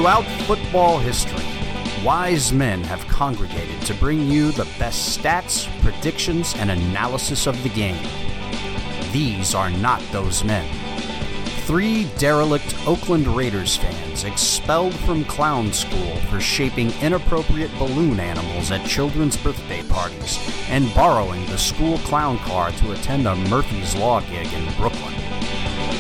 Throughout football history, wise men have congregated to bring you the best stats, predictions, and analysis of the game. These are not those men. 3 derelict Oakland Raiders fans expelled from clown school for shaping inappropriate balloon animals at children's birthday parties and borrowing the school clown car to attend a Murphy's Law gig in Brooklyn.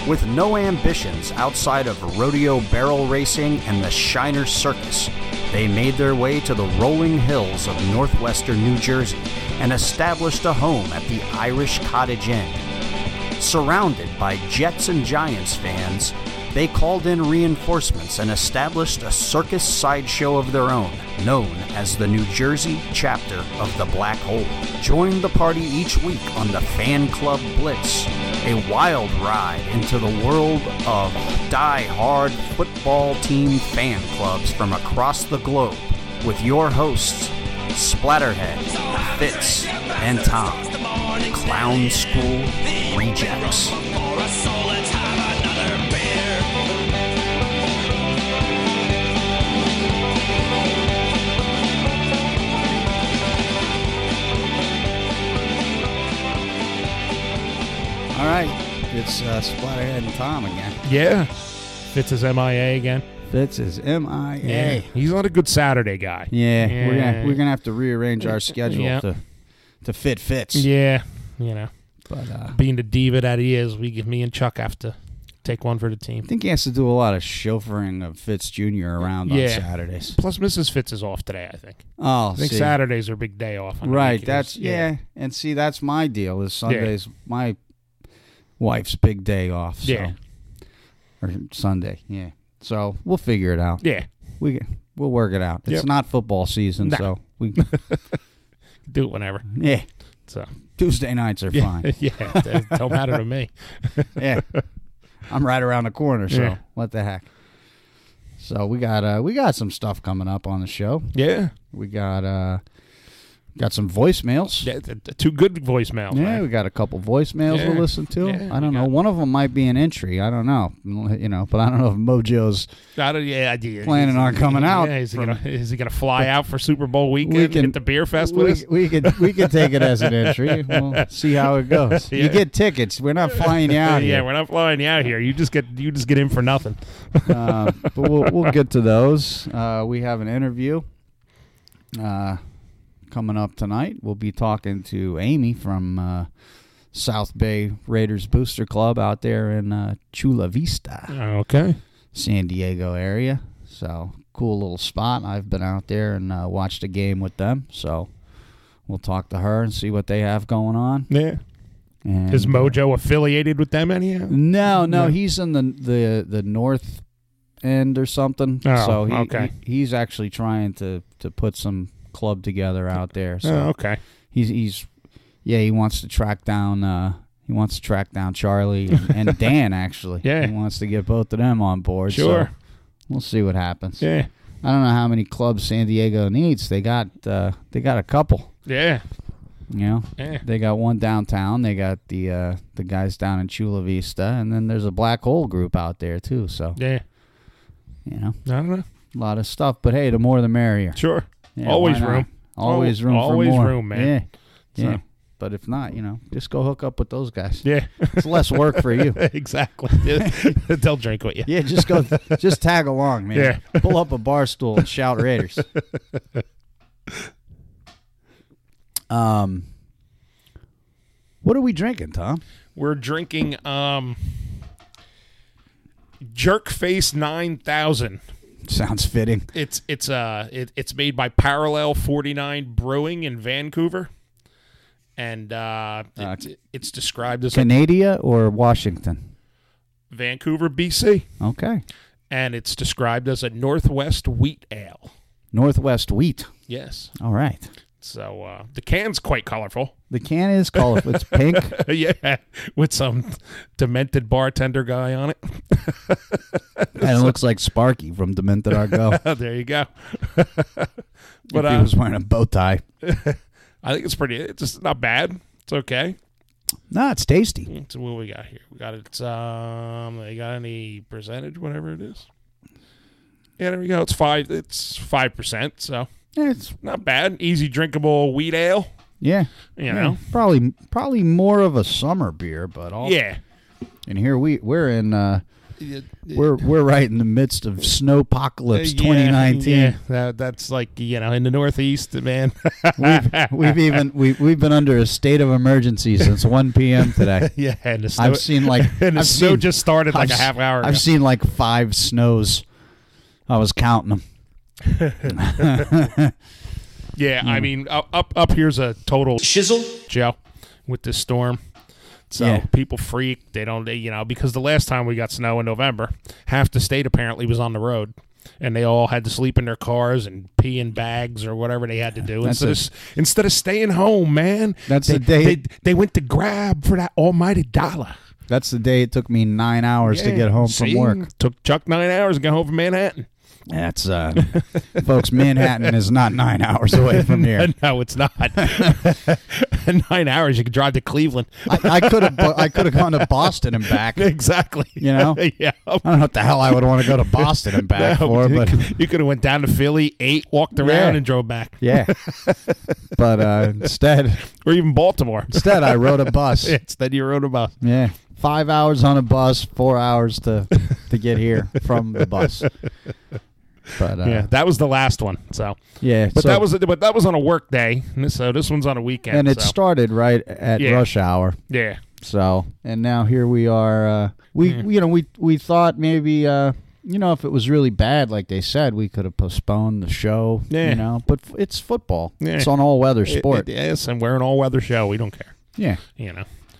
With no ambitions outside of rodeo barrel racing and the Shiner Circus, they made their way to the rolling hills of northwestern New Jersey and established a home at the Irish Cottage Inn. Surrounded by Jets and Giants fans, they called in reinforcements and established a circus sideshow of their own, known as the New Jersey chapter of the Black Hole. Join the party each week on the Fan Club Blitz, a wild ride into the world of die-hard football team fan clubs from across the globe with your hosts, Splatterhead, Fitz, and Tom, Clown School Rejects. All right, it's Splatterhead and Tom again. Yeah, Fitz is MIA again. Fitz is MIA. Yeah, he's not a good Saturday guy. Yeah. We're gonna have to rearrange our schedule to fit Fitz. Yeah, you know. But being the diva that he is, me and Chuck have to take one for the team. I think he has to do a lot of chauffeuring of Fitz Jr. around on Saturdays. Plus, Mrs. Fitz is off today, I think. Oh, I think Saturdays are a big day off. Right, that's and see, that's my deal. Is Sundays my wife's big day off. So. Yeah, or Sunday. Yeah, so we'll figure it out. Yeah, we'll work it out. It's not football season, so we do it whenever. Yeah, so Tuesday nights are fine. Yeah, it don't matter to me. Yeah, I'm right around the corner, so what the heck. So we got some stuff coming up on the show. Yeah, we got some voicemails. Yeah, 2 good voicemails. Yeah, man. We got a couple voicemails we'll listen to. Yeah, I don't know. One of them might be an entry. I don't know. But I don't know if Mojo's planning on coming out. Yeah, is he gonna fly out for Super Bowl weekend and hit the beer fest with us? We could take it as an entry. We'll see how it goes. Yeah. You get tickets. We're not flying you out here. Yeah, we're not flying you out here. You just get in for nothing. But we'll get to those. We have an interview coming up tonight. We'll be talking to Amy from South Bay Raiders Booster Club out there in Chula Vista, San Diego area. So cool little spot. I've been out there and watched a game with them. So we'll talk to her and see what they have going on. Yeah. And, is Mojo affiliated with them anyhow? No. He's in the north end or something. Oh, so he's actually trying to put some club together out there. So he wants to track down Charlie and Dan actually. Yeah. He wants to get both of them on board. Sure. So we'll see what happens. Yeah. I don't know how many clubs San Diego needs. They got a couple. Yeah. They got one downtown. They got the guys down in Chula Vista, and then there's a Black Hole group out there too. So I don't know. A lot of stuff, but hey, the more the merrier. Sure. Yeah, always room. Always room for more. Always room, man. Yeah. So. But if not, just go hook up with those guys. Yeah. It's less work for you. Exactly. They'll drink with you. Yeah, just tag along, man. Yeah. Pull up a bar stool and shout Raiders. What are we drinking, Tom? We're drinking Jerkface 9000. Sounds fitting. It's made by Parallel 49 Brewing in Vancouver, and it's described as Canada or Washington. Vancouver, BC. Okay. And it's described as a Northwest Wheat Ale. Northwest Wheat. Yes. All right. So the can's quite colorful. The can is colorful. It's pink. Yeah, with some demented bartender guy on it. And it looks like Sparky from Demented Argo. There you go. But he was wearing a bow tie. I think it's just not bad. It's okay. No, it's tasty. So what we got here? We got they got any percentage, whatever it is. Yeah, there we go. It's 5%, so Yeah, it's not bad. Easy drinkable wheat ale. yeah. You know. Probably more of a summer beer, but Yeah. And here we're in we're right in the midst of Snowpocalypse 2019. Yeah, that's like in the Northeast, man. we've been under a state of emergency since 1 p.m. today. Yeah, and the snow, I've seen snow just started like a half hour ago. I've seen like 5 snows. I was counting them. Yeah, I mean, up here's a total shizzle, Joe, with this storm. So people freak. They don't, because the last time we got snow in November, half the state apparently was on the road, and they all had to sleep in their cars and pee in bags or whatever they had to do instead of staying home. Man, that's the day they went to grab for that almighty dollar. That's the day it took me 9 hours to get home from work. Took Chuck 9 hours to get home from Manhattan. That's folks. Manhattan is not 9 hours away from here. No, it's not. 9 hours, you could drive to Cleveland. I could have gone to Boston and back. Exactly. Yeah. I don't know what the hell I would want to go to Boston and back for, but you could have went down to Philly, ate, walked around, and drove back. Yeah. But instead, or even Baltimore. Instead, I rode a bus. Instead, you rode a bus. Yeah. 5 hours on a bus, 4 hours to get here from the bus. But that was the last one. So but that was on a work day. So this one's on a weekend. And it started right at rush hour. Yeah. So and now here we are. We thought maybe if it was really bad, like they said, we could have postponed the show. Yeah. But it's football. Yeah. It's an all weather sport. Yes, and we're an all weather show. We don't care. Yeah.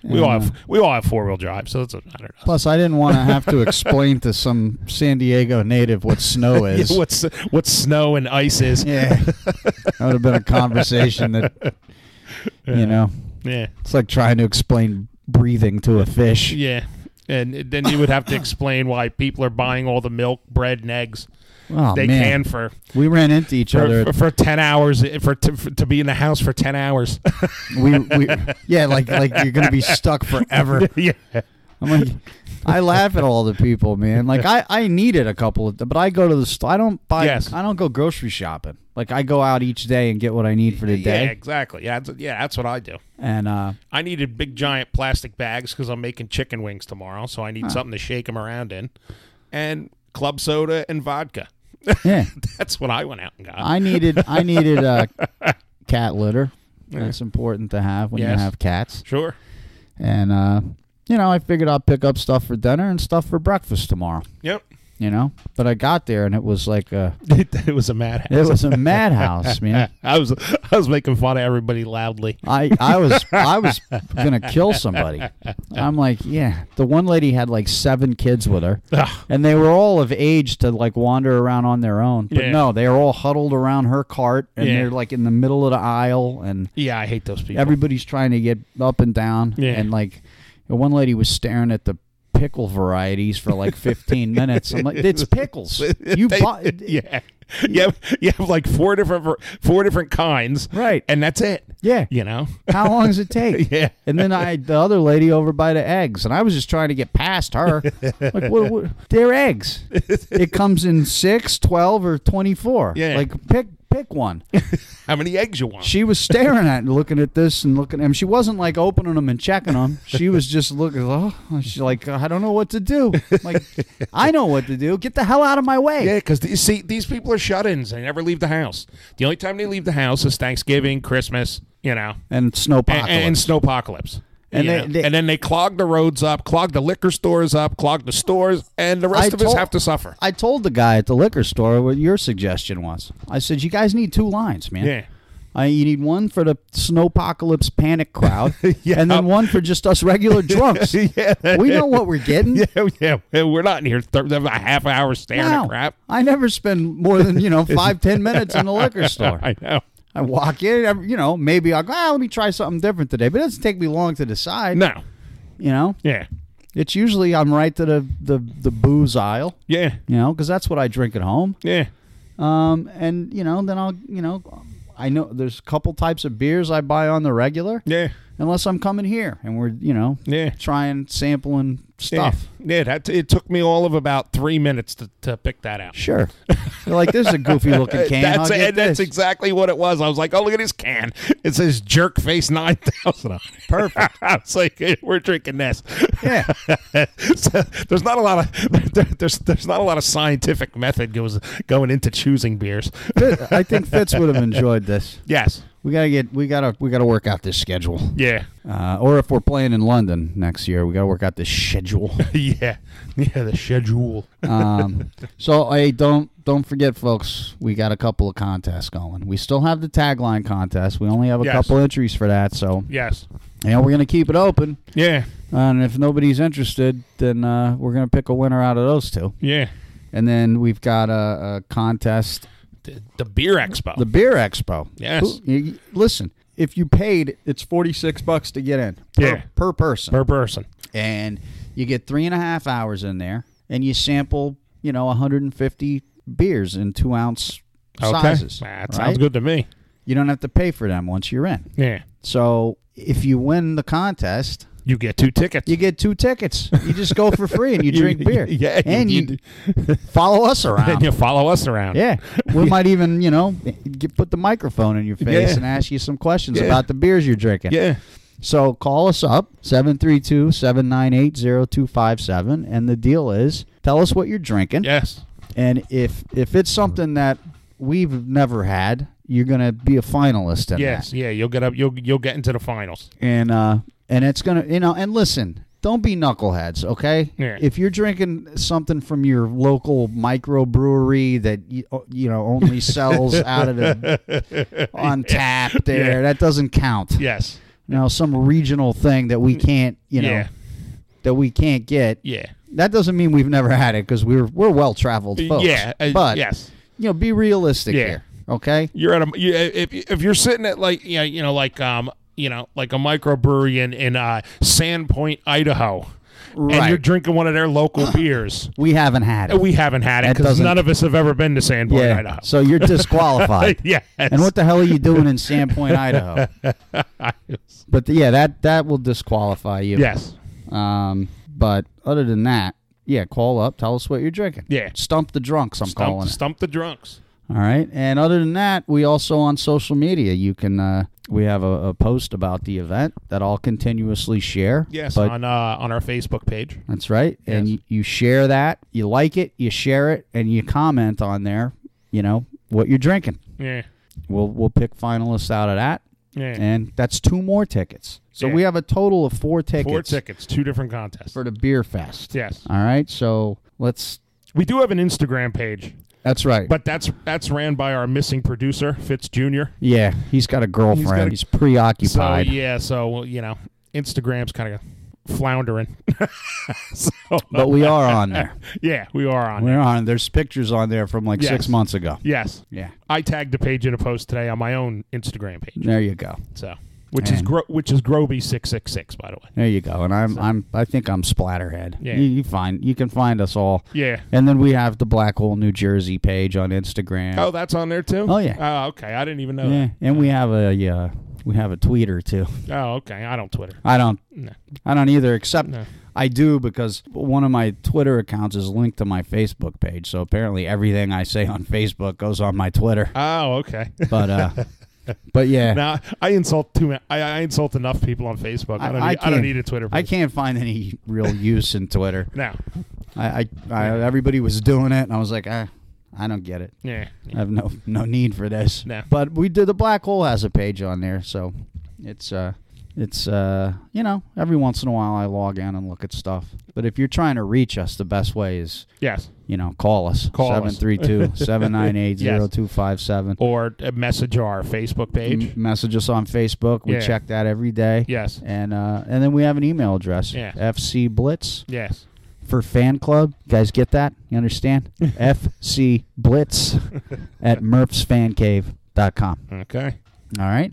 We all have 4-wheel drive, so it's a matter. Plus, I didn't want to have to explain to some San Diego native what snow is. What snow and ice is. Yeah, that would have been a conversation that Yeah, it's like trying to explain breathing to a fish. Yeah, and then you would have to explain why people are buying all the milk, bread, and eggs. Oh, they man. We ran into each other for 10 hours to be in the house for 10 hours. like you're gonna be stuck forever. Yeah, I'm like, I laugh at all the people, man. Like I needed a couple of, but I go to the store. I don't buy. Yes. I don't go grocery shopping. Like I go out each day and get what I need for the day. Yeah, exactly. Yeah, that's what I do. And I needed big giant plastic bags because I'm making chicken wings tomorrow, so I need something to shake them around in, and club soda and vodka. Yeah, that's what I went out and got. I needed cat litter. That's important to have when you have cats. Sure. And I figured I'll pick up stuff for dinner and stuff for breakfast tomorrow. Yep. But I got there and it was like it was a madhouse. It was a madhouse, man. I was making fun of everybody loudly. I was gonna kill somebody. I'm like, the one lady had like 7 kids with her, and they were all of age to like wander around on their own. But no, they were all huddled around her cart, and they're like in the middle of the aisle, and I hate those people. Everybody's trying to get up and down, and like one lady was staring at the pickle varieties for like 15 minutes. I'm like, it's pickles. You have like four different kinds, right? And that's it. Yeah, how long does it take? Yeah. And then the other lady over by the eggs, and I was just trying to get past her. Like, what they're eggs. It comes in 6, 12, or 24. Yeah, like pick one. How many eggs you want? She was staring at and looking at this and looking at him. She wasn't like opening them and checking them. She was just looking. Oh, she's like, I don't know what to do. I'm like, I know what to do. Get the hell out of my way. Yeah, because you see, these people are shut-ins. They never leave the house. The only time they leave the house is Thanksgiving, Christmas, and snowpocalypse. And snowpocalypse. And then they clog the roads up, clog the liquor stores up, clog the stores, and the rest of us have to suffer. I told the guy at the liquor store what your suggestion was. I said, you guys need 2 lines, man. Yeah. You need one for the snowpocalypse panic crowd, and then one for just us regular drunks. We know what we're getting. Yeah. We're not in here a half hour staring at crap. I never spend more than 5-10 minutes in the liquor store. I know. I walk in, maybe I'll go, let me try something different today. But it doesn't take me long to decide. No. Yeah. It's usually I'm right to the booze aisle. Yeah. Because that's what I drink at home. Yeah. And, then I'll, I know there's a couple types of beers I buy on the regular. Yeah. unless I'm coming here and we're, trying, sampling stuff. Yeah, it took me all of about 3 minutes to pick that out. Sure. You're like, this is a goofy looking can. That's exactly what it was. I was like, oh, look at this can. It says Jerk Face 9000. Perfect. I was like, we're drinking this. Yeah. So there's not a lot of scientific method going into choosing beers. I think Fitz would have enjoyed this. Yes. We gotta work out this schedule. Yeah. Or if we're playing in London next year, we gotta work out this schedule. Yeah, the schedule. So hey, don't forget, folks. We got a couple of contests going. We still have the tagline contest. We only have a couple entries for that. So yes, we're gonna keep it open. Yeah. And if nobody's interested, then we're gonna pick a winner out of those two. Yeah. And then we've got a contest. The Beer Expo. The Beer Expo. Yes. Listen, if you paid, it's $46 to get in. Per person. Per person. And you get 3.5 hours in there, and you sample, 150 beers in 2-ounce sizes. That sounds good to me. You don't have to pay for them once you're in. Yeah. So if you win the contest, you get 2 tickets. You get 2 tickets. You just go for free and you drink beer. Yeah. And you follow us around. And you follow us around. Yeah. We might even, put the microphone in your face and ask you some questions about the beers you're drinking. Yeah. So call us up, 732-798-0257. And the deal is, tell us what you're drinking. Yes. And if it's something that we've never had, you're going to be a finalist in that. Yes. Yeah. You'll get up. You'll get into the finals. And it's going to, and listen, don't be knuckleheads, okay? Yeah. If you're drinking something from your local microbrewery that, only sells out of the on tap there, that doesn't count. Yes. Some regional thing that we can't, that we can't get. Yeah. That doesn't mean we've never had it because we're well-traveled folks. Yeah. But, yes. Be realistic here, okay? You're at if you're sitting at like a microbrewery in Sandpoint, Idaho, right, and you're drinking one of their local beers. We haven't had it. We haven't had it because none of us have ever been to Sandpoint, Idaho. So you're disqualified. Yes. And what the hell are you doing in Sandpoint, Idaho? But that will disqualify you. Yes. But other than that, call up, tell us what you're drinking. Yeah. Stump the drunks, I'm calling it. Stump the drunks. All right. And other than that, we also on social media, you can we have a post about the event that I'll continuously share. Yes, on our Facebook page. That's right. Yes. And you share that, you like it, you share it, and you comment on there, what you're drinking. Yeah. We'll pick finalists out of that. Yeah. And that's 2 more tickets. So we have a total of 4 tickets. 4 tickets, 2 different contests. For the Beer Fest. Yes. All right. So we do have an Instagram page. That's right. But that's ran by our missing producer, Fitz Jr. Yeah, he's got a girlfriend. He's preoccupied. So Instagram's kind of floundering. But we are on there. Yeah, we are on. We're on. There's pictures on there from 6 months ago. Yes. Yeah. I tagged the page in a post today on my own Instagram page. There you go. So, which is Groby666, by the way. There you go. And I think I'm Splatterhead. Yeah. You can find us all. Yeah. And then we have the Black Hole New Jersey page on Instagram. Oh, that's on there too? Oh yeah. Oh, okay. I didn't even know that. And we have a tweeter too. Oh, okay. I don't Twitter. I don't. No. I don't either. Except I do because one of my Twitter accounts is linked to my Facebook page. So apparently everything I say on Facebook goes on my Twitter. Oh, okay. But yeah. Now I insult I insult enough people on Facebook. I don't need a Twitter page. I can't find any real use in Twitter. No. Everybody was doing it, and I was like, I don't get it. Yeah. I have no need for this. No. But the Black Hole has a page on there, so it's every once in a while I log in and look at stuff. But if you're trying to reach us, the best way is call us. 732-798-0257. Or message our Facebook page. Message us on Facebook. We check that every day. Yes. And then we have an email address. Yeah. FC Blitz. Yes. For fan club. You guys get that? You understand? FC Blitz at murphsfancave.com. Okay. All right.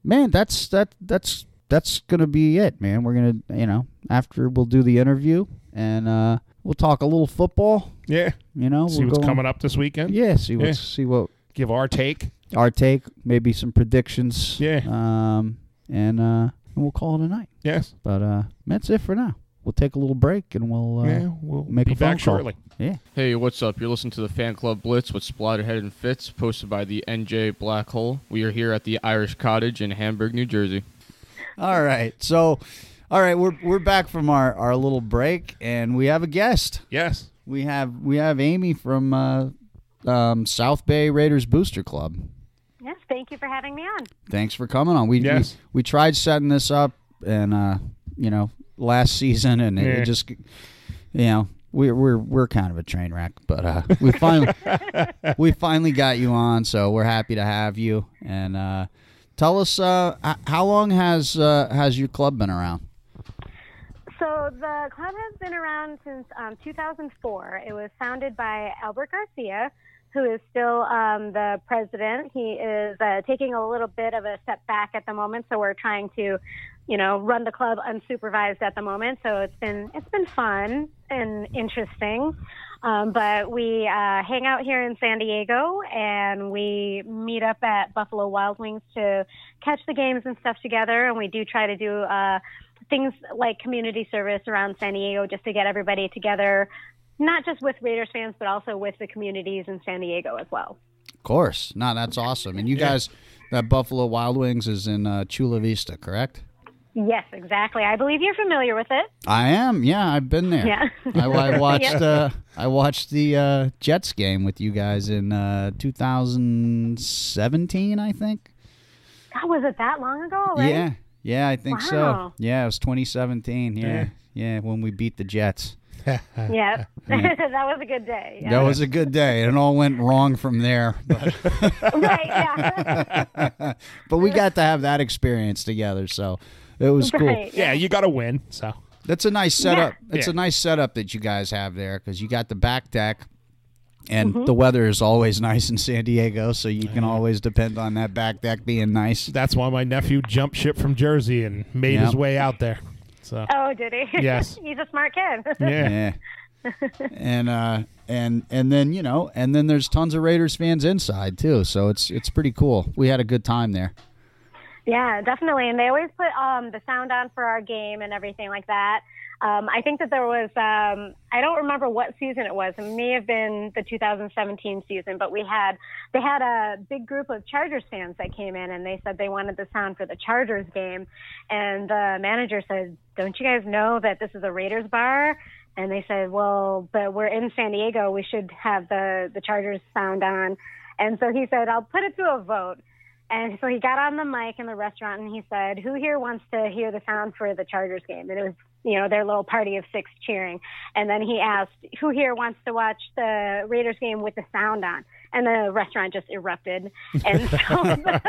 Man, that's gonna be it, man. We're gonna, after we'll do the interview and we'll talk a little football. Yeah. See what's coming up this weekend. Yeah. See what. Give our take. Maybe some predictions. Yeah. and we'll call it a night. Yes. But that's it for now. We'll take a little break, and we'll make be a phone back shortly. Call. Yeah. Hey, what's up? You're listening to the Fan Club Blitz with Splatterhead and Fitz, posted by the NJ Black Hole. We are here at the Irish Cottage in Hamburg, New Jersey. All right. So, we're back from our little break, and we have a guest. Yes. We have Amy from South Bay Raiders Booster Club. Yes, thank you for having me on. Thanks for coming on. We tried setting this up, and last season, and it just, we're kind of a train wreck, but we finally got you on, so we're happy to have you. And tell us, how long has your club been around? So the club has been around since 2004. It was founded by Albert Garcia, who is still the president. He is taking a little bit of a step back at the moment, so we're trying to run the club unsupervised at the moment. So it's been fun and interesting. But we hang out here in San Diego, and we meet up at Buffalo Wild Wings to catch the games and stuff together. And we do try to do things like community service around San Diego just to get everybody together, not just with Raiders fans, but also with the communities in San Diego as well. Of course. No, that's awesome. And you guys, that Buffalo Wild Wings is in Chula Vista, correct? Yes, exactly. I believe you're familiar with it. I am. Yeah, I've been there. Yeah. I watched I watched the Jets game with you guys in 2017, I think. God, was it that long ago already? Yeah, I think so. Yeah, it was 2017. Yeah, when we beat the Jets. Yeah. That was a good day. Yeah. That was a good day. It all went wrong from there. But Right, yeah. But we got to have that experience together, so it was cool. Right, Yeah, you got to win. So that's a nice setup. Yeah. It's a nice setup that you guys have there, because you got the back deck, and the weather is always nice in San Diego, so you can always depend on that back deck being nice. that's why my nephew jumped ship from Jersey and made his way out there. So Oh, did he? Yes. He's a smart kid. Yeah. And then there's tons of Raiders fans inside too, so it's pretty cool. We had a good time there. Yeah, definitely. And they always put the sound on for our game and everything like that. I think that there was, I don't remember what season it was. It may have been the 2017 season, but they had a big group of Chargers fans that came in, and they said they wanted the sound for the Chargers game. And the manager said, "Don't you guys know that this is a Raiders bar?" And they said, "Well, but we're in San Diego. We should have the Chargers sound on." And so he said, "I'll put it to a vote." And so he got on the mic in the restaurant, and he said, "Who here wants to hear the sound for the Chargers game?" And it was, their little party of 6 cheering. And then he asked, "Who here wants to watch the Raiders game with the sound on?" And the restaurant just erupted. And so the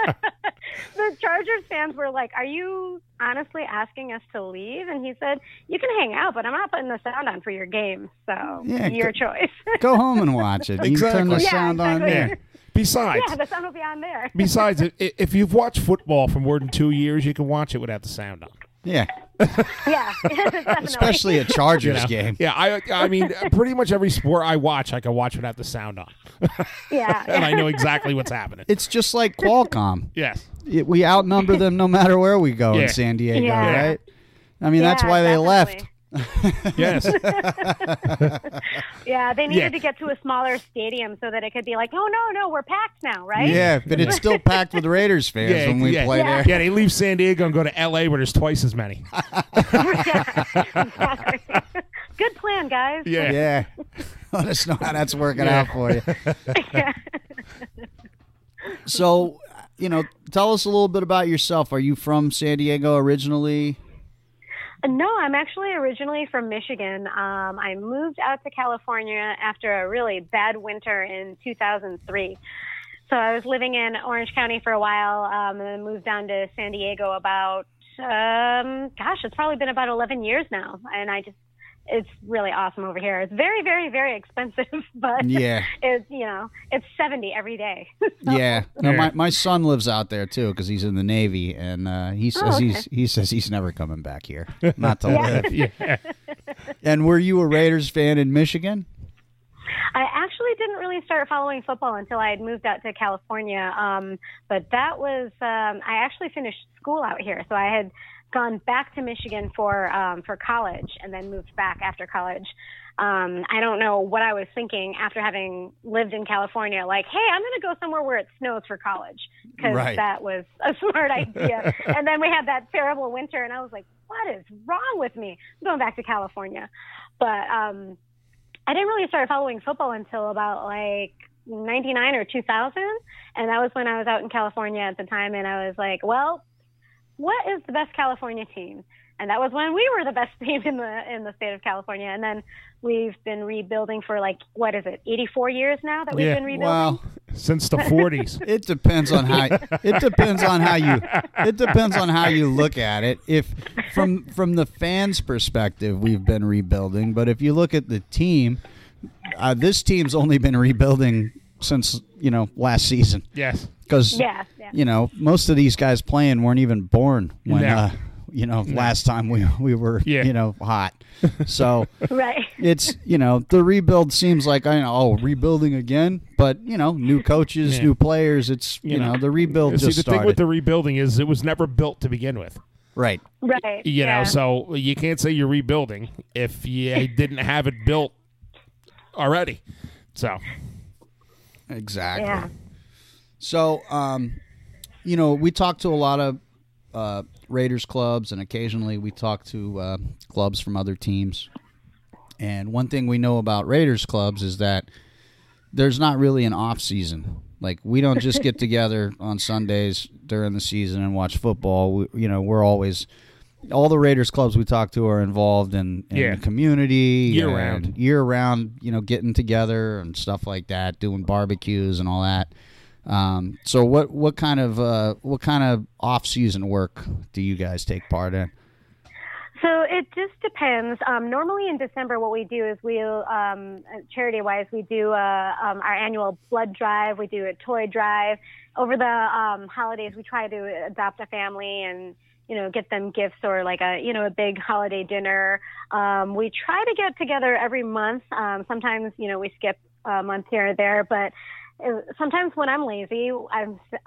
Chargers fans were like, "Are you honestly asking us to leave?" And he said, "You can hang out, but I'm not putting the sound on for your game. So your choice." Go home and watch it. You turn the sound on there. Yeah. Besides, the sound will be on there. Besides, if you've watched football for more than 2 years, you can watch it without the sound on. Yeah. Yeah, definitely. Especially a Chargers game. Yeah, I mean, pretty much every sport I watch, I can watch without the sound on. Yeah. And I know exactly what's happening. It's just like Qualcomm. Yes. We outnumber them no matter where we go in San Diego, right? I mean, that's why they left. Yes. Yeah, they needed to get to a smaller stadium so that it could be like, "Oh, no, we're packed now," right? Yeah, but it's still packed with Raiders fans when we play there. Yeah, they leave San Diego and go to L.A. where there's twice as many. Exactly. Good plan, guys. Yeah. Let us know how that's working out for you. Yeah. So, tell us a little bit about yourself. Are you from San Diego originally? No, I'm actually originally from Michigan. I moved out to California after a really bad winter in 2003. So I was living in Orange County for a while, and then moved down to San Diego about, it's probably been about 11 years now. And it's really awesome over here. It's very, very, very expensive, but it's $70 every day. Yeah. No, my son lives out there too because he's in the Navy, and he says he's never coming back here, not to live. Yeah. And were you a Raiders fan in Michigan? I actually didn't really start following football until I had moved out to California. But that was I actually finished school out here. So I had gone back to Michigan for college and then moved back after college. I don't know what I was thinking after having lived in California, like, hey, I'm going to go somewhere where it snows for college, because that was a smart idea. And then we had that terrible winter, and I was like, what is wrong with me? I'm going back to California. But I didn't really start following football until about like 99 or 2000. And that was when I was out in California at the time. And I was like, well, what is the best California team? And that was when we were the best team in the state of California. And then we've been rebuilding for 84 years now that we've been rebuilding. Well, since the 40s. It depends on how you look at it. If from the fans' perspective, we've been rebuilding, but if you look at the team, this team's only been rebuilding since last season. Yes. Because most of these guys playing weren't even born when last time we were hot. So it's the rebuild seems like rebuilding again, but new coaches, new players. It's the rebuild just the started. thing with the rebuilding is it was never built to begin with. Right. So you can't say you're rebuilding if you didn't have it built already. So exactly. Yeah. So we talk to a lot of Raiders clubs, and occasionally we talk to clubs from other teams. And one thing we know about Raiders clubs is that there's not really an off season. Like, we don't just get together on Sundays during the season and watch football. We're always, all the Raiders clubs we talk to are involved in the community year round, getting together and stuff like that, doing barbecues and all that. So what kind of off-season work do you guys take part in? So it just depends. Normally in December, what we do is we'll, charity-wise, we do our annual blood drive. We do a toy drive. Over the holidays, we try to adopt a family and get them gifts or like a big holiday dinner. We try to get together every month. Sometimes we skip a month here or there, but sometimes when I'm lazy,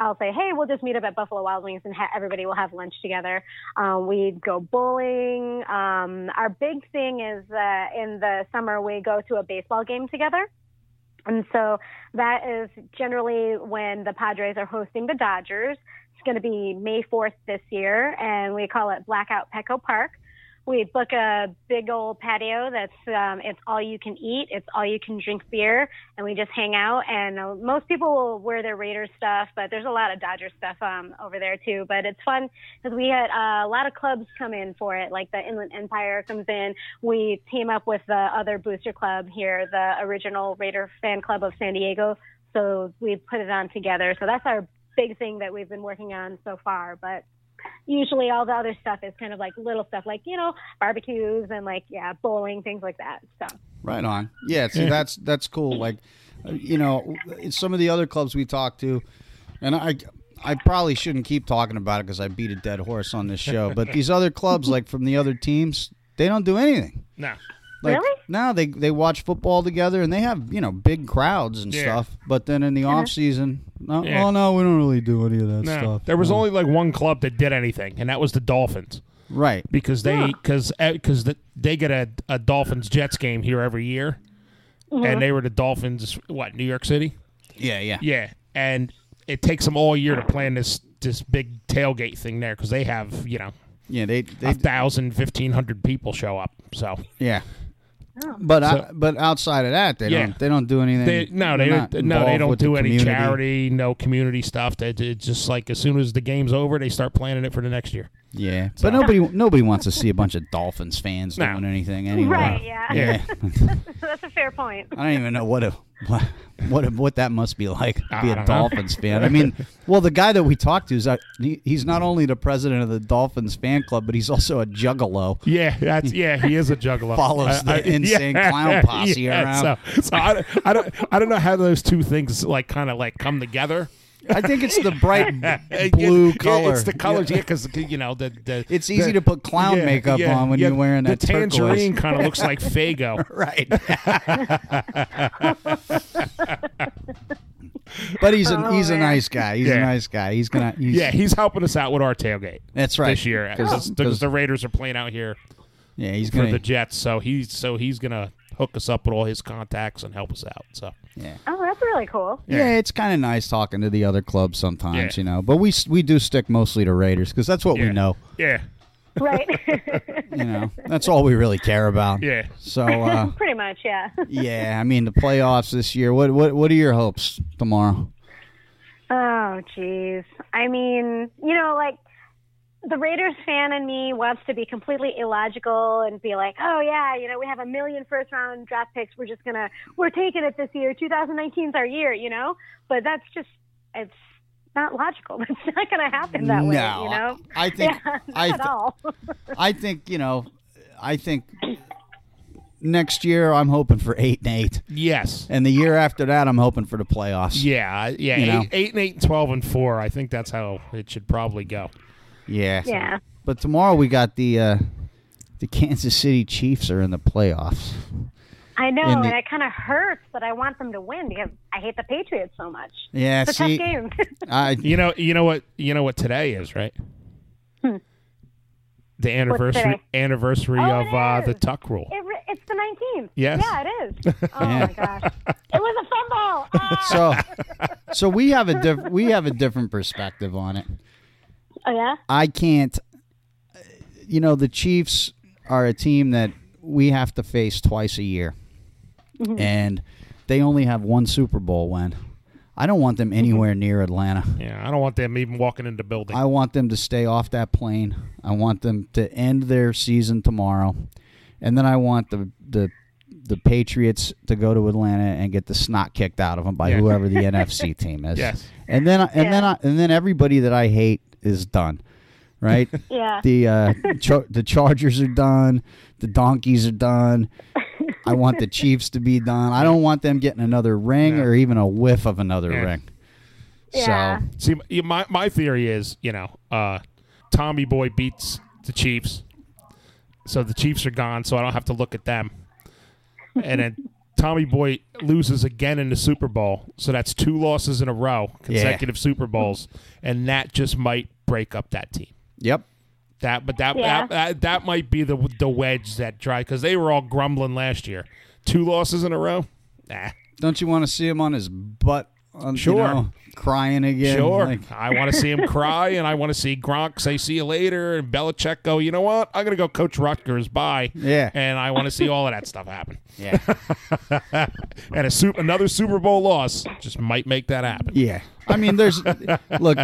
I'll say, hey, we'll just meet up at Buffalo Wild Wings and everybody will have lunch together. We go bowling. Our big thing is that in the summer we go to a baseball game together. And so that is generally when the Padres are hosting the Dodgers. It's going to be May 4th this year, and we call it Blackout Petco Park. We book a big old patio that's it's all you can eat, it's all you can drink beer, and we just hang out. And most people will wear their Raiders stuff, but there's a lot of Dodger stuff over there too. But it's fun because we had a lot of clubs come in for it, like the Inland Empire comes in. We team up with the other booster club here, the original Raider fan club of San Diego. So we put it on together. So that's our big thing that we've been working on so far. But usually all the other stuff is kind of like little stuff like, barbecues and bowling, things like that. So right on. Yeah. See, that's cool. Like, some of the other clubs we talk to, and I probably shouldn't keep talking about it because I beat a dead horse on this show, but these other clubs, like from the other teams, they don't do anything. No. Really? No, they watch football together and they have, big crowds and stuff. But then in the off season, no, we don't really do any of that stuff. There was only like one club that did anything, and that was the Dolphins. Right. Because they get a Dolphins Jets game here every year, and they were the Dolphins. New York City? Yeah. And it takes them all year to plan this big tailgate thing there because they have they 1,000, 1,500 people show up. So yeah. But outside of that, they don't do anything. They don't do any charity, no community stuff. It's just like as soon as the game's over, they start planning it for the next year. Yeah, but nobody wants to see a bunch of Dolphins fans doing anything anyway. Right? Yeah. That's a fair point. I don't even know what that must be like to be a Dolphins fan. I mean, well, the guy that we talked to he's not only the president of the Dolphins fan club, but he's also a juggalo. Yeah, he is a juggalo. Follows the insane clown posse around. So I don't know how those two things kind of come together. I think it's the bright blue color. Yeah, it's the colors, because the it's easy to put clown makeup on when you're wearing that turquoise. The tangerine kind of looks like Faygo. Right. But he's a nice guy. He's a nice guy. He's helping us out with our tailgate. That's right. This year because the Raiders are playing out here. Yeah, he's for the Jets, so he's gonna hook us up with all his contacts and help us out. So yeah. Oh, that's really cool. Yeah, it's kind of nice talking to the other clubs sometimes, you know. But we do stick mostly to Raiders because that's what we know. Yeah. Right. You know, that's all we really care about. Yeah. So pretty much, yeah. Yeah, I mean the playoffs this year. What are your hopes tomorrow? Oh, geez. I mean, you know, like the Raiders fan in me wants to be completely illogical and be like, oh yeah, you know, we have 1 million first-round draft picks. We're taking it this year. 2019's our year, you know. But that's just it's not logical. That's not going to happen that way, you know? I think not at all. I think, next year I'm hoping for 8-8. Yes. And the year after that I'm hoping for the playoffs. Yeah. You know? 8-8 and 12-4. I think that's how it should probably go. Yeah. Yeah. But tomorrow we got the Kansas City Chiefs are in the playoffs. I know, and it kind of hurts that I want them to win because I hate the Patriots so much. Yeah, it's a tough game. You know what today is, right? The anniversary of the Tuck rule. It's the 19th. Yes. Yeah, it is. Oh my gosh, it was a fumble. Ah! So we have a different perspective on it. Oh yeah. I can't. You know, the Chiefs are a team that we have to face twice a year. Mm-hmm. And they only have one Super Bowl win. I don't want them anywhere near Atlanta. Yeah, I don't want them even walking into the building. I want them to stay off that plane. I want them to end their season tomorrow. And then I want the Patriots to go to Atlanta and get the snot kicked out of them by whoever the NFC team is. Yes. And then everybody that I hate is done. Right? Yeah. The Chargers are done. The Donkeys are done. I want the Chiefs to be done. I don't want them getting another ring or even a whiff of another ring. Yeah. So, see, my theory is, Tommy Boy beats the Chiefs, so the Chiefs are gone, so I don't have to look at them. And then Tommy Boy loses again in the Super Bowl, so that's 2 losses in a row, consecutive Super Bowls, and that just might break up that team. Yep. That might be the wedge that dry because they were all grumbling last year. 2 losses in a row. Nah. Don't you want to see him on his butt? Sure. Crying again. Sure. I want to see him cry, and I want to see Gronk say "see you later," and Belichick go, "You know what? I'm gonna go coach Rutgers." Bye. Yeah. And I want to see all of that stuff happen. Yeah. And another Super Bowl loss just might make that happen. Yeah. I mean, look,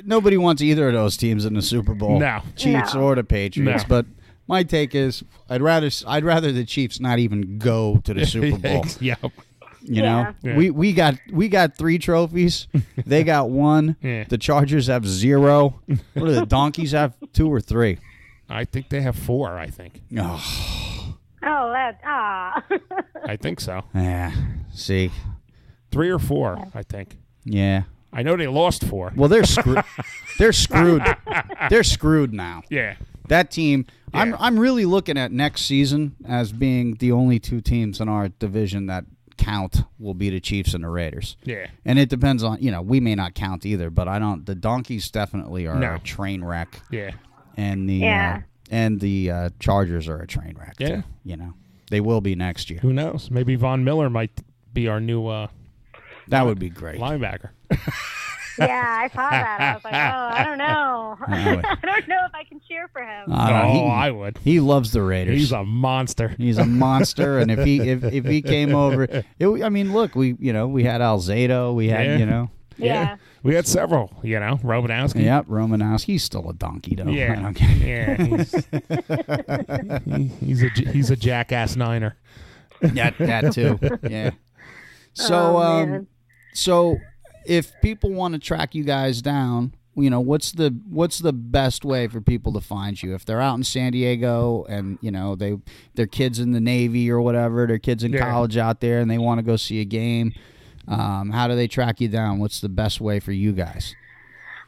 nobody wants either of those teams in the Super Bowl. No. Chiefs or the Patriots. No. But my take is I'd rather the Chiefs not even go to the Super Bowl. Yep. You know, we got 3 trophies. They got 1. Yeah. The Chargers have 0. What do the Donkeys have? 2 or 3? I think they have 4. I think. Oh. I think so. Yeah. See. 3 or 4. I think. Yeah. I know they lost 4. Well, they're screwed. They're screwed. They're screwed now. Yeah. That team. Yeah. I'm really looking at next season as being the only 2 teams in our division that count will be the Chiefs and the Raiders. Yeah. And it depends on, we may not count either, but the Donkeys definitely are a train wreck. Yeah. And the Chargers are a train wreck. Yeah. Too, they will be next year. Who knows? Maybe Von Miller might be our new that would be great. Linebacker. Yeah, I saw that. I was like, I don't know. I don't know if I can cheer for him. I would. He loves the Raiders. He's a monster. He's a monster, and if he came over, look, we had Alzado, we had Yeah. We had several, Romanowski. Yep, Romanowski. He's still a donkey, though. Yeah. He's a jackass Niner. That too. Yeah. So, so if people want to track you guys down, what's the best way for people to find you? If they're out in San Diego and their kids in the Navy or whatever, their kids in college out there, and they want to go see a game, how do they track you down? What's the best way for you guys?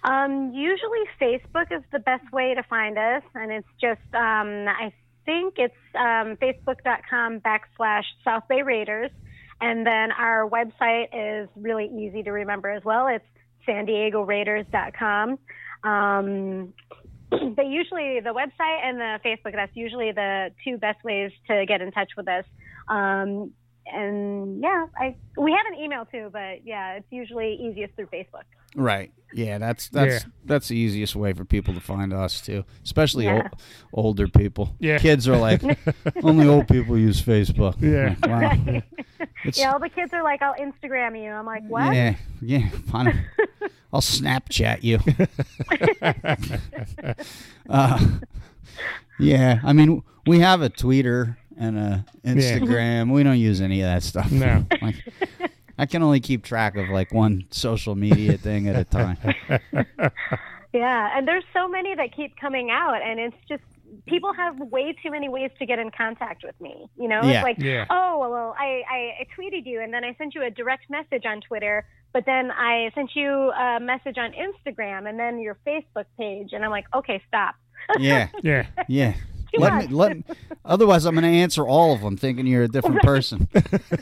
Usually Facebook is the best way to find us, and it's just I think it's facebook.com/South Bay Raiders. And then our website is really easy to remember as well. It's SanDiegoRaiders.com. But usually the website and the Facebook, that's usually the two best ways to get in touch with us. And yeah, we have an email too, but yeah, it's usually easiest through Facebook. Right. Yeah, that's the easiest way for people to find us too, especially older people. Yeah. Kids are like, only old people use Facebook. Yeah. Like, wow. Right. Yeah, all the kids are like, I'll Instagram you. I'm like, what? Yeah, fine. I'll Snapchat you. Yeah, I mean, we have a Twitter and a Instagram. Yeah. We don't use any of that stuff. No. Like, I can only keep track of like one social media thing at a time. Yeah, and there's so many that keep coming out, and it's just people have way too many ways to get in contact with me. You know, it's like, oh, well, I tweeted you, and then I sent you a direct message on Twitter, but then I sent you a message on Instagram, and then your Facebook page, and I'm like, okay, stop. Yeah. Let me, otherwise, I'm going to answer all of them, thinking you're a different person.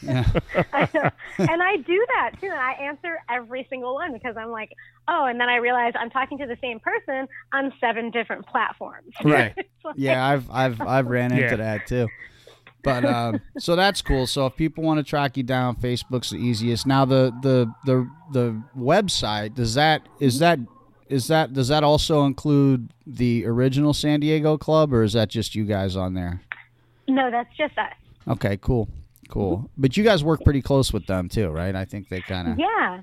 Yeah. I know. And I do that too. And I answer every single one because I'm like, oh, and then I realize I'm talking to the same person on 7 different platforms. Right. Yeah, I've ran into that too. But so that's cool. So if people want to track you down, Facebook's the easiest. Now the website, does that also include the original San Diego club, or is that just you guys on there? No, that's just us. Okay, cool. Mm-hmm. But you guys work pretty close with them too, right? I think they kind of... Yeah.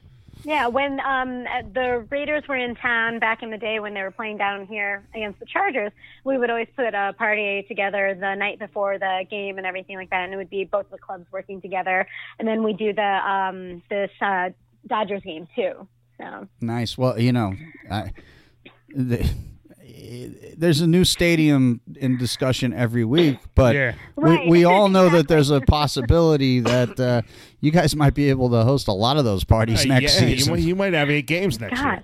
When the Raiders were in town back in the day when they were playing down here against the Chargers, we would always put a party together the night before the game and everything like that, and it would be both the clubs working together. And then we do this Dodgers game too. So. Nice. Well, you know, there's a new stadium in discussion every week, but we all know that there's a possibility that you guys might be able to host a lot of those parties next season. You might have 8 games next year.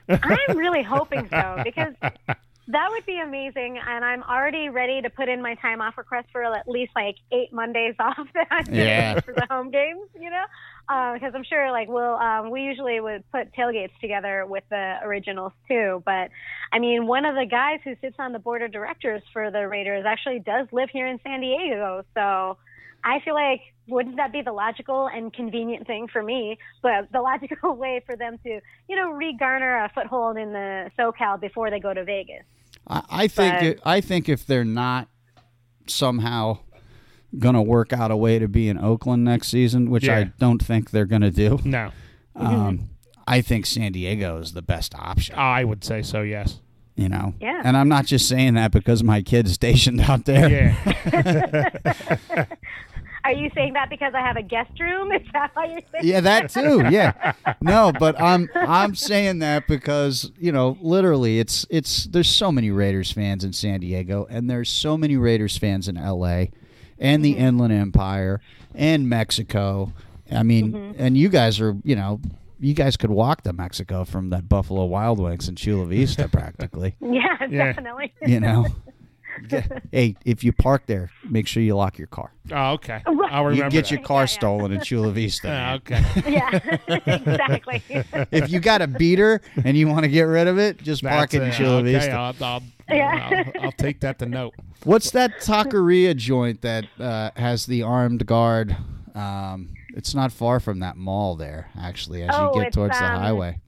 I'm really hoping so, because that would be amazing, and I'm already ready to put in my time off request for at least like 8 Mondays off that I'm doing for the home games, you know? Because I'm sure, like, we usually would put tailgates together with the originals too. But I mean, one of the guys who sits on the board of directors for the Raiders actually does live here in San Diego. So I feel like, wouldn't that be the logical and convenient thing for me, but the logical way for them to, you know, re-garner a foothold in the SoCal before they go to Vegas? I think if they're not somehow going to work out a way to be in Oakland next season, which I don't think they're going to do. No. I think San Diego is the best option. I would say so, yes. You know? Yeah. And I'm not just saying that because my kid's stationed out there. Yeah. Are you saying that because I have a guest room? Is that why you're saying Yeah, that too. Yeah. No, but I'm saying that because, you know, literally it's there's so many Raiders fans in San Diego, and there's so many Raiders fans in LA and the Inland Empire and Mexico. I mean, and you guys are, you know, you guys could walk to Mexico from that Buffalo Wild Wings in Chula Vista practically. Yeah, definitely. You know? Hey, if you park there, make sure you lock your car. Oh, okay. I'll remember. You get your car stolen in Chula Vista. Oh, okay. Yeah, exactly. If you got a beater and you want to get rid of it, just park it in Chula Vista. I'll take that to note. What's that taqueria joint that has the armed guard? It's not far from that mall there, actually, as you get towards the highway.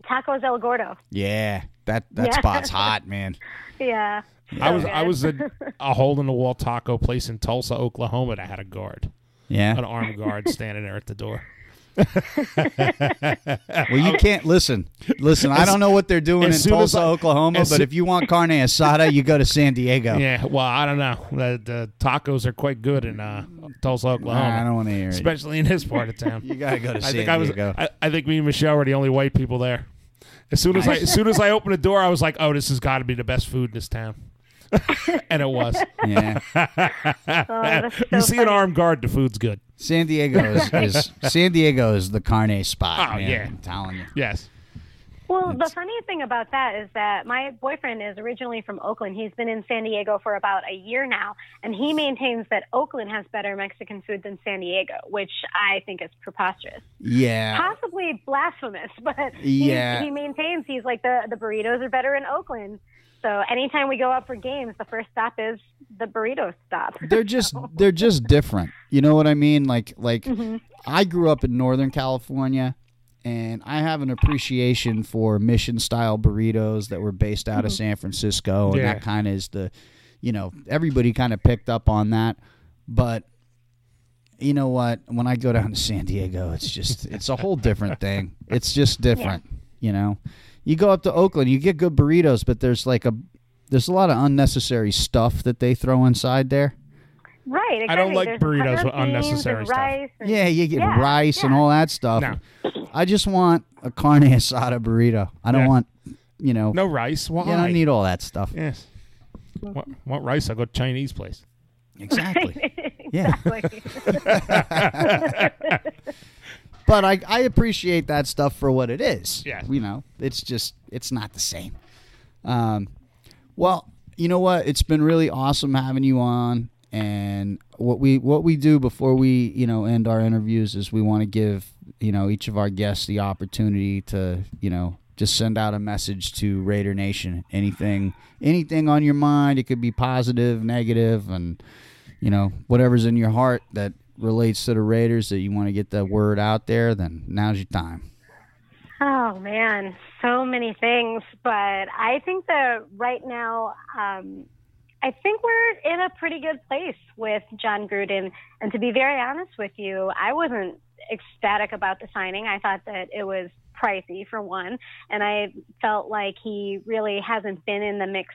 Tacos El Gordo. Yeah, that spot's hot, man. Yeah. I was at a hole-in-the-wall taco place in Tulsa, Oklahoma that had a guard. Yeah? An armed guard standing there at the door. Well, you can't listen. I don't know what they're doing in Tulsa, Oklahoma, but if you want carne asada, you go to San Diego. Yeah, well, I don't know. The tacos are quite good in Tulsa, Oklahoma. I don't want to hear it. Especially in this part of town. You got to go to San Diego. I think me and Michelle were the only white people there. As soon as I opened the door, I was like, "Oh, this has got to be the best food in this town," and it was. Yeah. You see an armed guard, the food's good. San Diego is the carne spot. Oh, man, yeah. I'm telling you. Yes. Well, the funny thing about that is that my boyfriend is originally from Oakland. He's been in San Diego for about a year now, and he maintains that Oakland has better Mexican food than San Diego, which I think is preposterous. Yeah. Possibly blasphemous, but Yeah. he maintains he's like the burritos are better in Oakland. So anytime we go out for games, the first stop is the burrito stop. They're just different. You know what I mean? Like I grew up in Northern California, and I have an appreciation for mission-style burritos that were based out of San Francisco, and that kind of is everybody kind of picked up on that. But you know what? When I go down to San Diego, it's a whole different thing. It's just different, You go up to Oakland, you get good burritos, but there's a lot of unnecessary stuff that they throw inside there. Right, exactly. I don't like burritos with unnecessary stuff. You get rice and all that stuff. No. I just want a carne asada burrito. I don't want, No rice. Why? I don't need all that stuff. Yes. Want rice? I'll go to Chinese place. Exactly. Exactly. But I appreciate that stuff for what it is. Yeah. It's not the same. Well, you know what? It's been really awesome having you on. And what we do before we, end our interviews is we want to give, each of our guests the opportunity to, just send out a message to Raider Nation. Anything on your mind. It could be positive, negative, and, whatever's in your heart that relates to the Raiders that you want to get the word out there, then now's your time. Oh, man, so many things. But I think that right now, I think we're in a pretty good place with John Gruden. And to be very honest with you, I wasn't ecstatic about the signing. I thought that it was pricey, for one. And I felt like he really hasn't been in the mix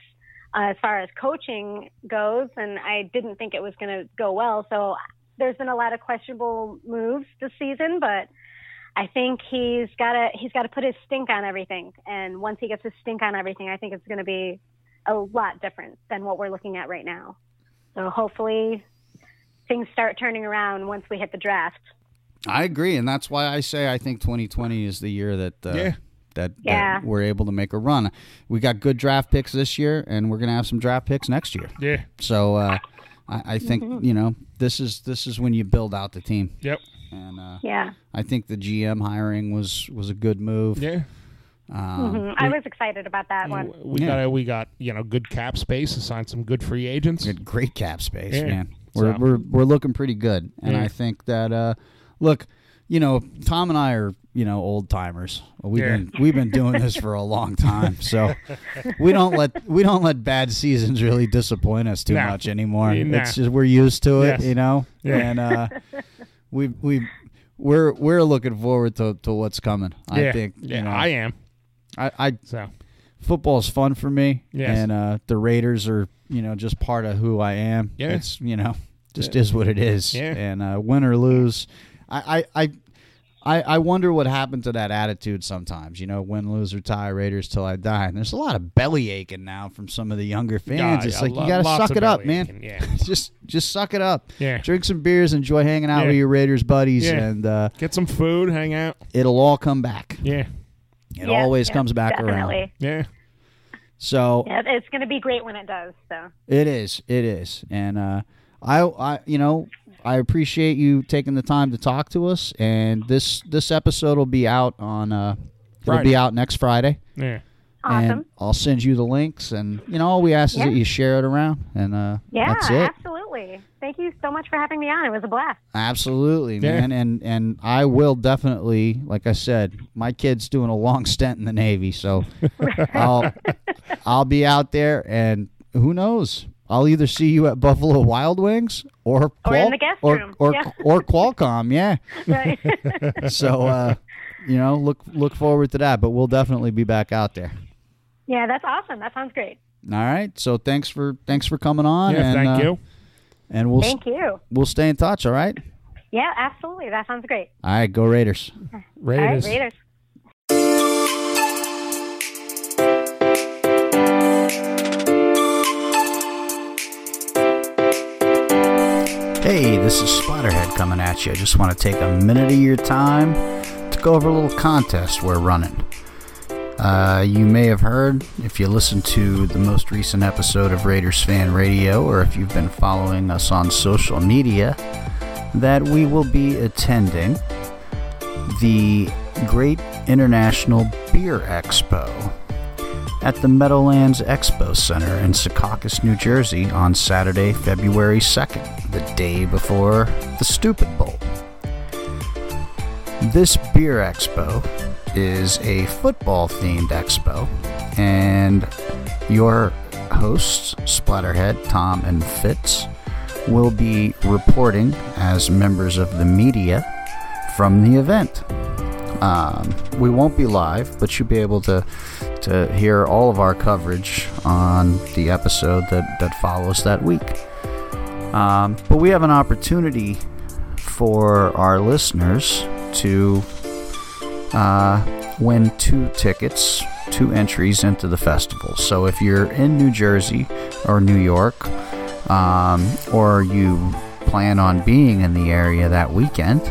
as far as coaching goes. And I didn't think it was going to go well. So there's been a lot of questionable moves this season, but I think he's got to put his stink on everything. And once he gets his stink on everything, I think it's going to be a lot different than what we're looking at right now. So hopefully things start turning around once we hit the draft. I agree, and that's why I say I think 2020 is the year that we're able to make a run. We got good draft picks this year, and we're going to have some draft picks next year. Yeah. So I think this is when you build out the team. Yep. And I think the GM hiring was a good move. Yeah. I was excited about that one. We got good cap space to sign some good free agents. Great cap space, man. We're looking pretty good, and I think that look, Tom and I are old timers. We've been doing this for a long time, so we don't let bad seasons really disappoint us too much anymore. It's just we're used to it, and we're looking forward to what's coming. I think I am. Football's fun for me, yes. And the Raiders are just part of who I am. Yeah. It's just is what it is, and win or lose, I wonder what happened to that attitude sometimes. Win, lose, or tie, Raiders till I die. And there's a lot of belly aching now from some of the younger fans. It's like you got to suck it up, man. Aching, yeah. just suck it up. Yeah. Drink some beers, enjoy hanging out with your Raiders buddies, and get some food, hang out. It'll all come back. Yeah. It always comes back definitely around. Yeah. So it's going to be great when it does. So it is, and I appreciate you taking the time to talk to us. And this episode will be out on it'll be out next Friday. Yeah. Awesome. And I'll send you the links, and all we ask is that you share it around, and that's it. Absolutely. Thank you so much for having me on. It was a blast. Absolutely, man. And I will definitely, like I said, my kid's doing a long stint in the Navy, so I'll be out there, and who knows? I'll either see you at Buffalo Wild Wings or in the guest room. or Qualcomm, yeah. Right. So look forward to that, but we'll definitely be back out there. Yeah, that's awesome. That sounds great. All right. So thanks for coming on. Yeah, and, thank you. And thank you. We'll stay in touch, all right? Yeah, absolutely. That sounds great. All right, go Raiders. Raiders. All right, Raiders. Hey, this is Splatterhead coming at you. I just want to take a minute of your time to go over a little contest we're running. You may have heard, if you listened to the most recent episode of Raiders Fan Radio, or if you've been following us on social media, that we will be attending the Great International Beer Expo at the Meadowlands Expo Center in Secaucus, New Jersey on Saturday, February 2nd, the day before the Stupid Bowl. This beer expo is a football-themed expo, and your hosts, Splatterhead, Tom, and Fitz, will be reporting as members of the media from the event. We won't be live, but you'll be able to hear all of our coverage on the episode that follows that week. But we have an opportunity for our listeners to win 2 tickets, 2 entries into the festival. So if you're in New Jersey or New York, or you plan on being in the area that weekend,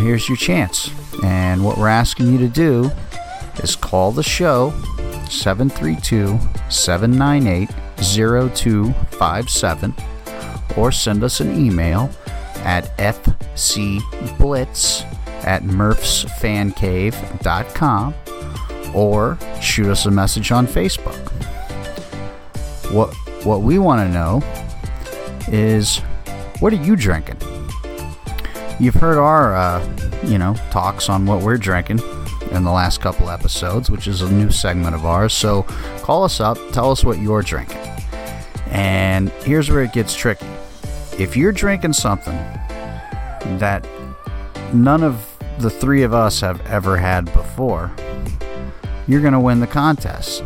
here's your chance. And what we're asking you to do is call the show 732-798-0257 or send us an email at fcblitz@murphsfancave.com or shoot us a message on Facebook. What we want to know is, what are you drinking? You've heard our talks on what we're drinking in the last couple episodes, which is a new segment of ours. So call us up, tell us what you're drinking. And here's where it gets tricky. If you're drinking something that none of the 3 of us have ever had before, you're going to win the contest.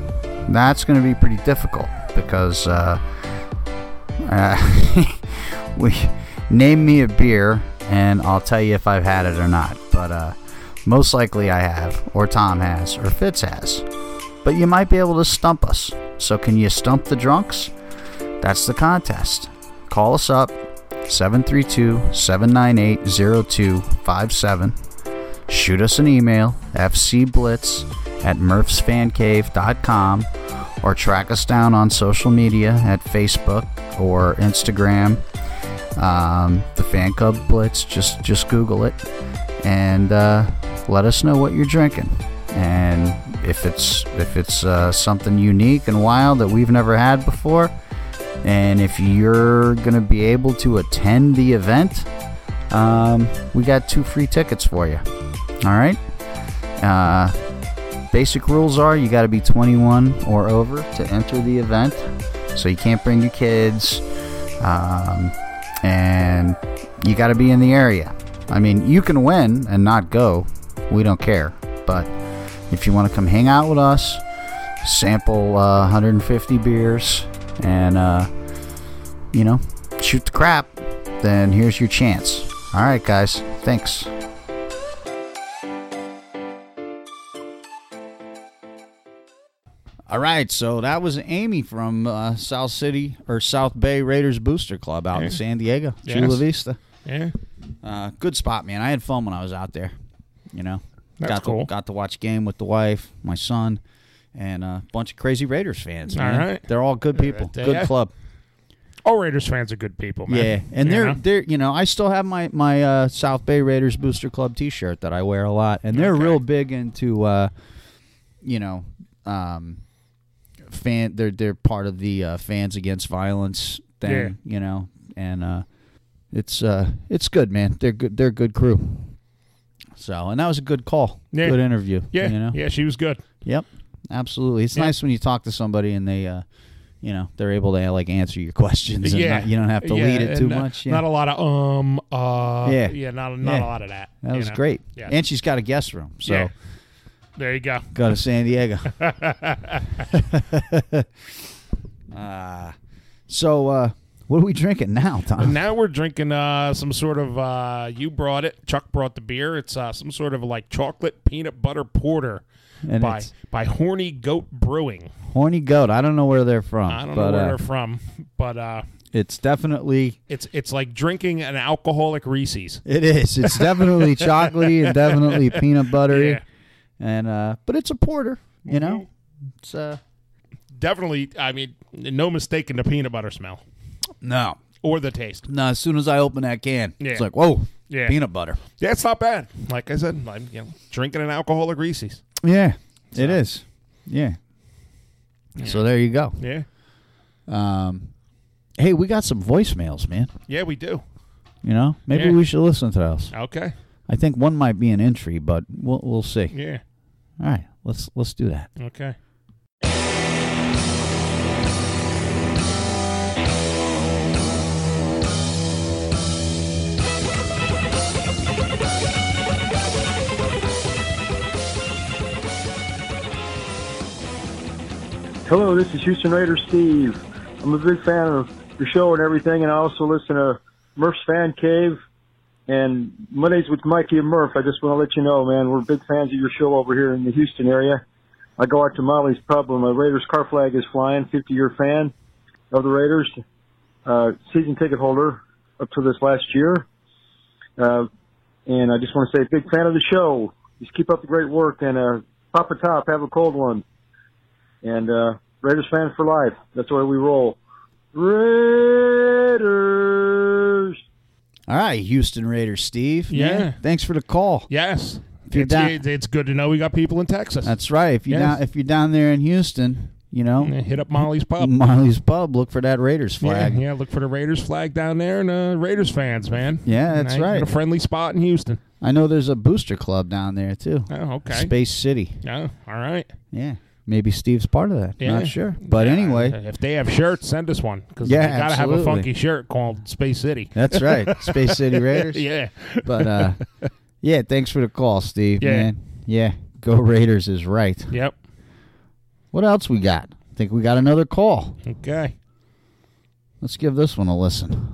That's going to be pretty difficult because name me a beer and I'll tell you if I've had it or not. But most likely I have, or Tom has, or Fitz has. But you might be able to stump us. So can you stump the drunks? That's the contest. Call us up, 732-798-0257. Shoot us an email, fcblitz@murphsfancave.com, or track us down on social media at Facebook or Instagram. The Fan Club Blitz, just Google it, and let us know what you're drinking. And if it's something unique and wild that we've never had before, and if you're going to be able to attend the event, we got 2 free tickets for you. All right? Basic rules are you got to be 21 or over to enter the event, so you can't bring your kids, and you got to be in the area. I mean, you can win and not go. We don't care. But if you want to come hang out with us, sample 150 beers, and shoot the crap, then here's your chance. All right, guys. Thanks. All right, so that was Amy from South Bay Raiders Booster Club out in San Diego, Chula Vista. Yeah. Good spot, man. I had fun when I was out there. That's cool. Got to watch a game with the wife, my son, and a bunch of crazy Raiders fans. All Man. right. They're all good people. Good club. All Raiders fans are good people, man. Yeah, and they're I still have my South Bay Raiders Booster Club T-shirt that I wear a lot, and they're real big into they're part of the Fans Against Violence thing, and it's good, man. They're a good crew. So, and that was a good call. Yeah. Good interview. Yeah. Yeah, she was good. Yep. Absolutely. It's nice when you talk to somebody and they they're able to answer your questions and you don't have to lead it too much. Not a lot of not a lot of that. That was great. Yeah. And she's got a guest room. So there you go. Go to San Diego. So what are we drinking now, Tom? Now we're drinking some sort of, you brought it, Chuck brought the beer. It's some sort of chocolate peanut butter porter and by Horny Goat Brewing. Horny Goat. I don't know where they're from. I don't know where they're from, but it's definitely... It's like drinking an alcoholic Reese's. It is. It's definitely chocolatey and definitely peanut buttery. Yeah. And but it's a porter. You know, it's definitely. I mean, no mistaking the peanut butter smell no, or the taste. no. As soon as I open that can, Yeah. it's like, whoa, Yeah. peanut butter. Yeah, it's not bad. Like I said, I'm drinking an alcoholic Reese's. Yeah, it is. Yeah. So there you go. Yeah. Hey, we got some voicemails, man. Yeah, we do. You know, maybe we should listen to those. Okay. I think one might be an entry, but we'll see. Yeah. All right, let's do that. Okay. Hello, this is Houston Raiders Steve. I'm a big fan of your show and everything, and I also listen to Murph's Fan Cave and Mondays with Mikey and Murph. I just want to let you know, man, we're big fans of your show over here in the Houston area. I go out to Molly's Pub when my Raiders car flag is flying, 50-year fan of the Raiders, season ticket holder up to this last year. And I just want to say, big fan of the show. Just keep up the great work, and pop a top, have a cold one. And Raiders fans for life. That's the way we roll. Raiders. All right, Houston Raiders, Steve. Yeah. Man, thanks for the call. Yes. If It's good to know we got people in Texas. That's right. If you're down there in Houston, you know, hit up Molly's Pub. Molly's Pub. Look for that Raiders flag. Yeah, look for the Raiders flag down there, and Raiders fans, man. Yeah, that's right. A friendly spot in Houston. I know there's a booster club down there too. Oh, okay. Space City. Oh, all right. Yeah. Maybe Steve's part of that. Yeah. Not sure. But anyway. If they have shirts, send us one. Because Yeah, you got to have a absolutely. funky shirt called Space City. That's right. Space City Raiders. Yeah. But, yeah, thanks for the call, Steve, Yeah. man. Yeah, go Raiders is right. Yep. What else we got? I think we got another call. Okay. Let's give this one a listen.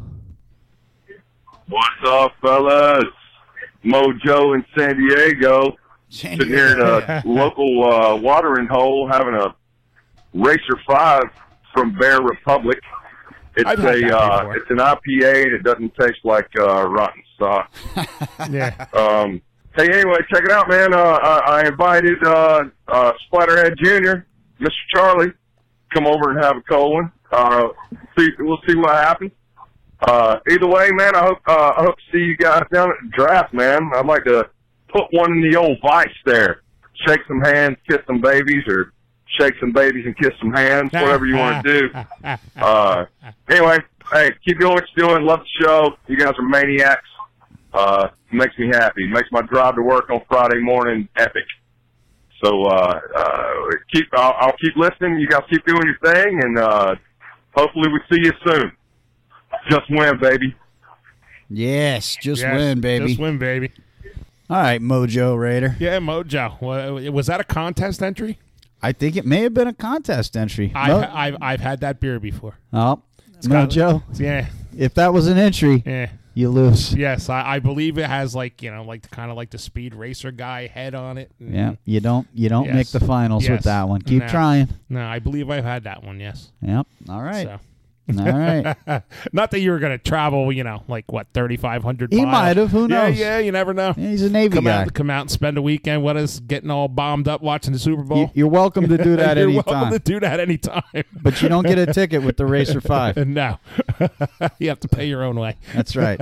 What's up, fellas? Mojo in San Diego. Sitting here in a local watering hole having a Racer 5 from Bear Republic. It's I've had that before. it's an IPA and it doesn't taste like rotten stock. Yeah. Hey, anyway, check it out, man. I invited Splatterhead Jr., Mr. Charlie, come over and have a cold one. We'll see what happens. Either way, man, I hope to see you guys down at the draft, man. I'd like to put one in the old vice there. Shake some hands, kiss some babies, or shake some babies and kiss some hands, whatever you want to do. Anyway, hey, keep doing what you're doing. Love the show. You guys are maniacs. Makes me happy. Makes my drive to work on Friday morning epic. So I'll keep listening. You guys keep doing your thing, and hopefully we see you soon. Just win, baby. Yes, win, baby. Just win, baby. All right, Mojo Raider. Yeah, Mojo. Was that a contest entry? I think it may have been a contest entry. I've had that beer before. Oh, Mojo. Yeah. If that was an entry, Yeah. you lose. Yes, I believe it has like the speed racer guy head on it. Yeah, you don't Yes. make the finals with Yes. that one. Keep No. trying. No, I believe I've had that one. Yes. Yep. All right. So. All right. Not that you were going to travel, 3,500 He miles. might have. Who knows? Yeah, you never know. Yeah, he's a Navy guy. Come out and spend a weekend with us, getting all bombed up watching the Super Bowl. You're welcome to do that You're anytime. welcome to do that anytime. But you don't get a ticket with the Racer 5. No. You have to pay your own way. That's right.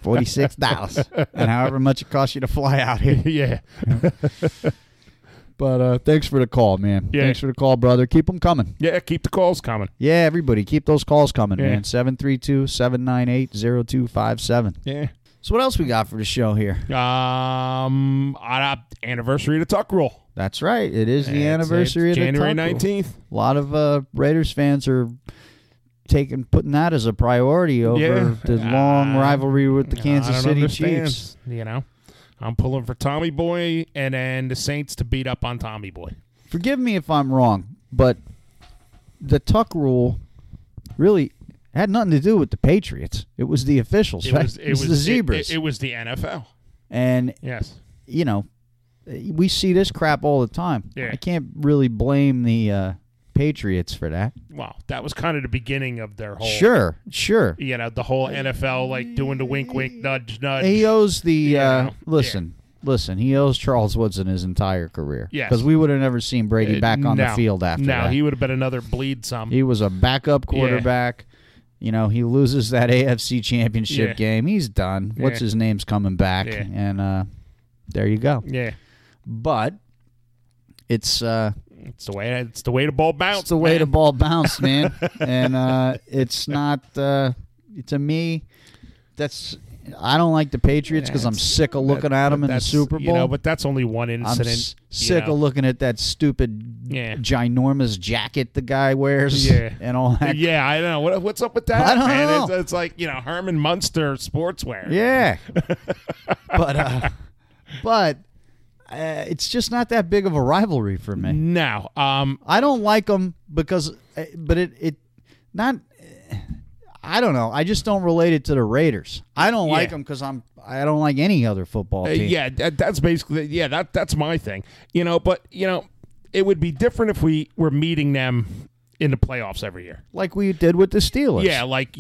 $46. And however much it costs you to fly out here. Yeah. But thanks for the call, man. Yeah. Thanks for the call, brother. Keep them coming. Yeah, keep the calls coming. Yeah, everybody, keep those calls coming, Yeah. man. 732-798-0257. Yeah. So what else we got for the show here? Anniversary of the Tuck Rule. That's right. It is the anniversary It's of the January Tuck Rule. 19th. A lot of Raiders fans are putting that as a priority over the long rivalry with the Kansas City Chiefs. I'm pulling for Tommy Boy and then the Saints to beat up on Tommy Boy. Forgive me if I'm wrong, but the Tuck Rule really had nothing to do with the Patriots. It was the officials, right? It was the Zebras. It was the NFL. And, Yes. we see this crap all the time. Yeah. I can't really blame the Patriots for that. Well, that was kind of the beginning of their whole... Sure. The whole NFL, doing the wink, wink, nudge, nudge. He owes the... Yeah. listen, listen, he owes Charles Woodson his entire career. Yes. Because we would have never seen Brady back on the field after that. No, he would have been another bleed some. He was a backup quarterback. You know, he loses that AFC championship game. He's done. What's his name's coming back? Yeah. And there you go. Yeah. But it's the way the ball bounced. It's the way the ball bounced, man. And it's not to me. I don't like the Patriots because I'm sick of looking at them in the Super Bowl. You know, but that's only one incident. I'm sick of looking at that stupid, ginormous jacket the guy wears and all that. Yeah, I don't know. What's up with that? I don't know. It's like, Herman Munster sportswear. Yeah. But it's just not that big of a rivalry for me. No. I don't like them because, but I don't know. I just don't relate it to the Raiders. I don't like them because I don't like any other football team. That's basically that's my thing. But it would be different if we were meeting them in the playoffs every year, like we did with the Steelers. Yeah, like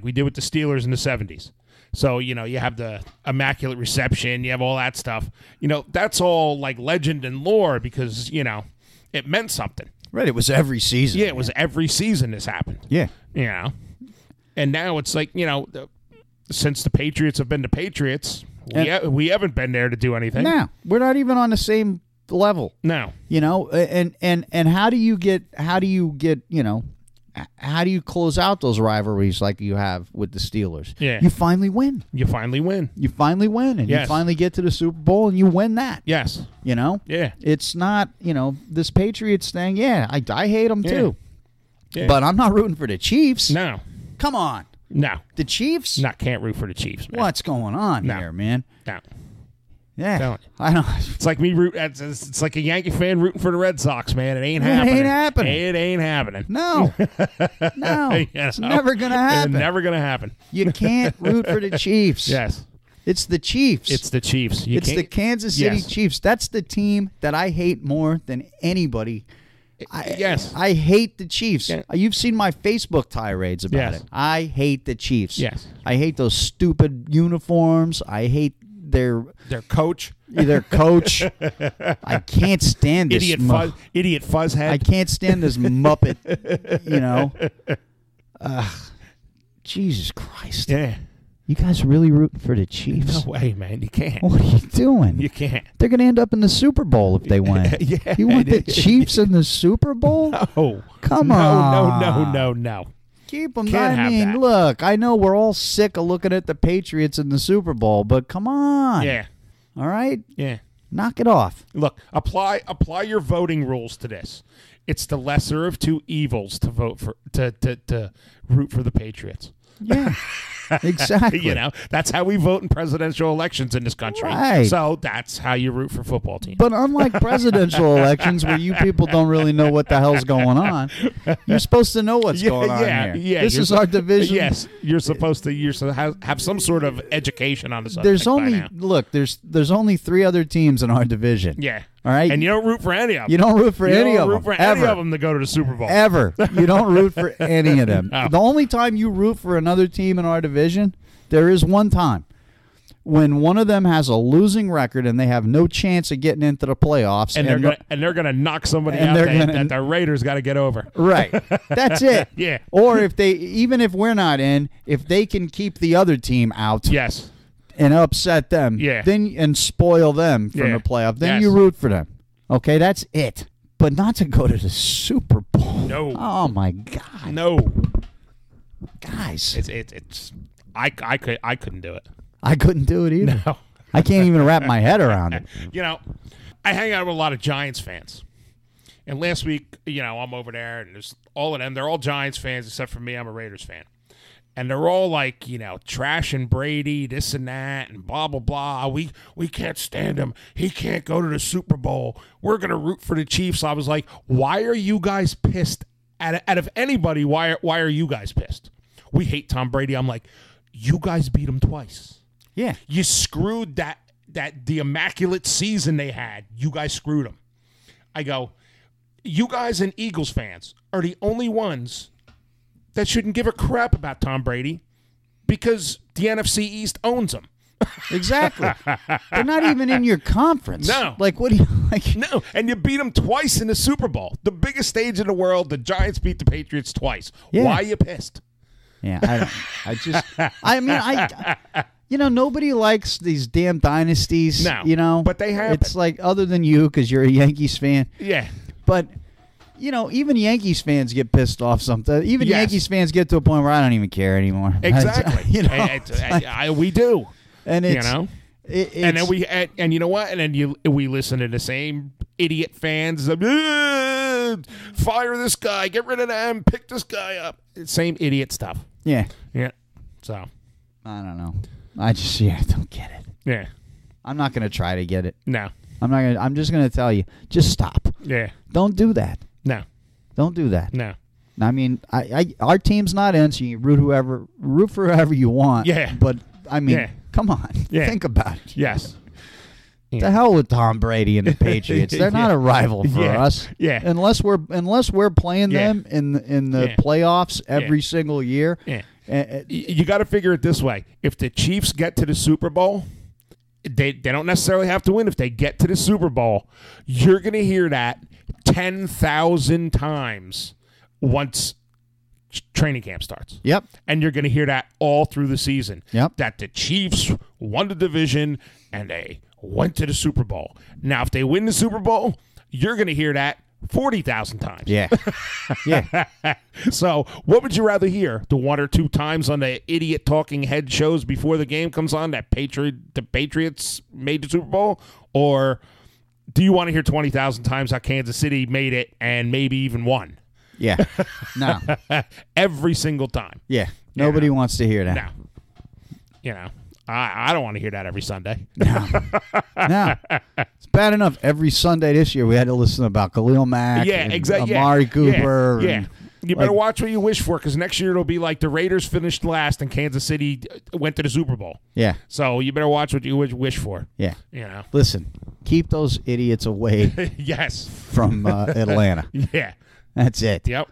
we did with the Steelers in the 70s. So you have the immaculate reception, you have all that stuff. That's all like legend and lore because it meant something. Right. It was every season. Yeah, it was every season this happened. Yeah. And now it's like, since the Patriots have been the Patriots, we haven't been there to do anything. No, we're not even on the same level. No. And how do you close out those rivalries like you have with the Steelers? Yeah. You finally win. You finally win. And you finally get to the Super Bowl and you win that. Yes. Yeah. It's not, this Patriots thing, I hate them too. Yeah. But I'm not rooting for the Chiefs. No. Come on. No. The Chiefs? Can't root for the Chiefs, man. What's going on here, man? No. Yeah. I know. It's like me it's like a Yankee fan rooting for the Red Sox, man. It ain't happening. It ain't happening. No. No. It's never going to happen. It's never going to happen. You can't root for the Chiefs. Yes. It's the Chiefs. It's the Chiefs. It's the Kansas City Chiefs. That's the team that I hate more than anybody. I hate the Chiefs. Yeah. You've seen my Facebook tirades about it. I hate the Chiefs. Yes. I hate those stupid uniforms. I hate their coach. Their coach. I can't stand this idiot fuzzhead. I can't stand this Muppet. Jesus Christ. Yeah. You guys really rooting for the Chiefs? No way, man. You can't. What are you doing? You can't. They're going to end up in the Super Bowl if they win. Yeah. You want the Chiefs in the Super Bowl? No. Come on. No. Keep them. That. Look, I know we're all sick of looking at the Patriots in the Super Bowl, but come on. Yeah. All right? Yeah. Knock it off. Look, apply your voting rules to this. It's the lesser of two evils to vote for to root for the Patriots. Yeah. Exactly. That's how we vote in presidential elections in this country. Right. So that's how you root for football teams. But unlike presidential elections where you people don't really know what the hell's going on, you're supposed to know what's going on here. Yeah, this is our division. Yes, you're supposed to have some sort of education on the subject. There's only 3 other teams in our division. Yeah. All right. And you don't root for any of them. You don't root for any of them. You don't root for any of them to go to the Super Bowl. Ever. You don't root for any of them. No. The only time you root for another team in our division, there is one time when one of them has a losing record and they have no chance of getting into the playoffs. And they're going to knock somebody out that the Raiders got to get over. Right. That's it. Yeah. Or even if we're not in, if they can keep the other team out. Yes. And upset them, and spoil them from the playoff. Then you root for them. Okay, that's it. But not to go to the Super Bowl. No. Oh my God. No. Guys, I couldn't do it. I couldn't do it either. No. I can't even wrap my head around it. I hang out with a lot of Giants fans. And last week, I'm over there, and there's all of them. They're all Giants fans except for me. I'm a Raiders fan. And they're all like, trashing Brady, this and that, and blah, blah, blah. We can't stand him. He can't go to the Super Bowl. We're going to root for the Chiefs. I was like, why are you guys pissed? Out of anybody, why are you guys pissed? We hate Tom Brady. I'm like, you guys beat him twice. Yeah. You screwed the immaculate season they had. You guys screwed them. I go, you guys and Eagles fans are the only ones that shouldn't give a crap about Tom Brady because the NFC East owns him. Exactly. They're not even in your conference. No. Like, what do you like? No, and you beat them twice in the Super Bowl. The biggest stage in the world, the Giants beat the Patriots twice. Yeah. Why are you pissed? Yeah, nobody likes these damn dynasties. No, but they happen. It's like, other than you, because you're a Yankees fan. Yeah. But, even Yankees fans get pissed off sometimes. Even Yankees fans get to a point where I don't even care anymore. Exactly. We do. And it's, and then and you know what? And then we listen to the same idiot fans. Fire this guy, get rid of them, pick this guy up. Same idiot stuff. Yeah. Yeah. So I don't know. I don't get it. Yeah. I'm not gonna try to get it. No. I'm just gonna tell you, just stop. Yeah. Don't do that. No. Don't do that. No. I mean, our team's not in, so you root for whoever you want. Yeah. But come on. Yeah. Think about it. Yes. The hell with Tom Brady and the Patriots. They're not a rival for us. Yeah. Unless we're playing them in the playoffs every single year. Yeah. You got to figure it this way: if the Chiefs get to the Super Bowl, they don't necessarily have to win. If they get to the Super Bowl, you're going to hear that 10,000 times once training camp starts. Yep. And you're going to hear that all through the season. Yep. That the Chiefs won the division and they went to the Super Bowl. Now, if they win the Super Bowl, you're going to hear that 40,000 times. Yeah. Yeah. So, what would you rather hear? The one or two times on the idiot talking head shows before the game comes on that the Patriots made the Super Bowl? Or do you want to hear 20,000 times how Kansas City made it and maybe even won? Yeah. No. Every single time. Yeah. Nobody wants to hear that. No. I don't want to hear that every Sunday. No. It's bad enough every Sunday this year we had to listen about Khalil Mack exactly. Amari Cooper. Yeah. You better watch what you wish for, because next year it'll be like the Raiders finished last and Kansas City went to the Super Bowl. Yeah. So you better watch what you wish for. Yeah. You Listen, keep those idiots away yes. from Atlanta. Yeah. That's it. Yep.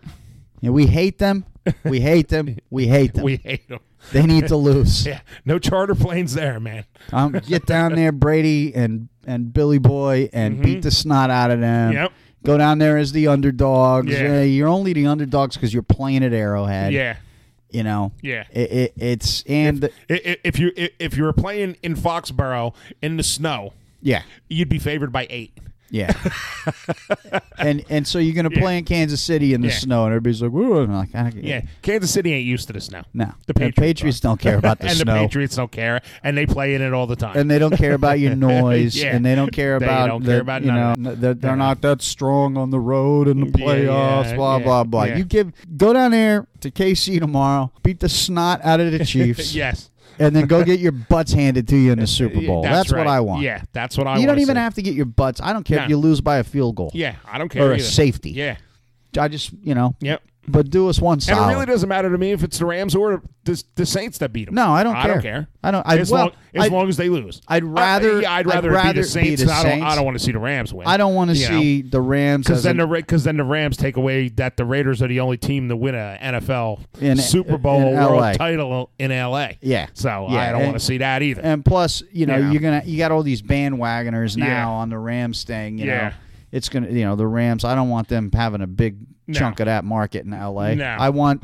And we hate them. We hate them. We hate them. We hate them. They need to lose. Yeah. No charter planes there, man. Get down there, Brady and Billy Boy, and beat the snot out of them. Yep. Go down there as the underdogs. Yeah. You're only the underdogs because you're playing at Arrowhead. Yeah. Yeah. It's if you were playing in Foxborough in the snow, you'd be favored by 8. Yeah. and so you're going to play in Kansas City in the snow, and everybody's like, "Whoa!" And I'm like, Kansas City ain't used to the snow. No, the Patriots don't care about the and snow, and the Patriots don't care, and they play in it all the time. And they don't care about your noise, and they don't care about. They don't care about they're not that strong on the road in the playoffs. Blah blah blah. Yeah. Go down there to KC tomorrow, beat the snot out of the Chiefs. Yes. And then go get your butts handed to you in the Super Bowl. That's right. what I want. Yeah, that's what I want. You don't even have to get your butts. I don't care if you lose by a field goal. Yeah, I don't care. Or either. a safety. Yeah. I just, Yep. But do us one solid. And it really doesn't matter to me if it's the Rams or the Saints that beat them. No, I don't care. I don't care. As long as they lose. I'd rather be the Saints. I don't want to see the Rams win. I don't want to see the Rams because then the Rams take away that the Raiders are the only team to win an NFL Super Bowl world title in LA. Yeah. So I don't want to see that either. And plus, you got all these bandwagoners now on the Rams thing. You know, it's gonna the Rams. I don't want them having a big chunk of that market in LA. No. I want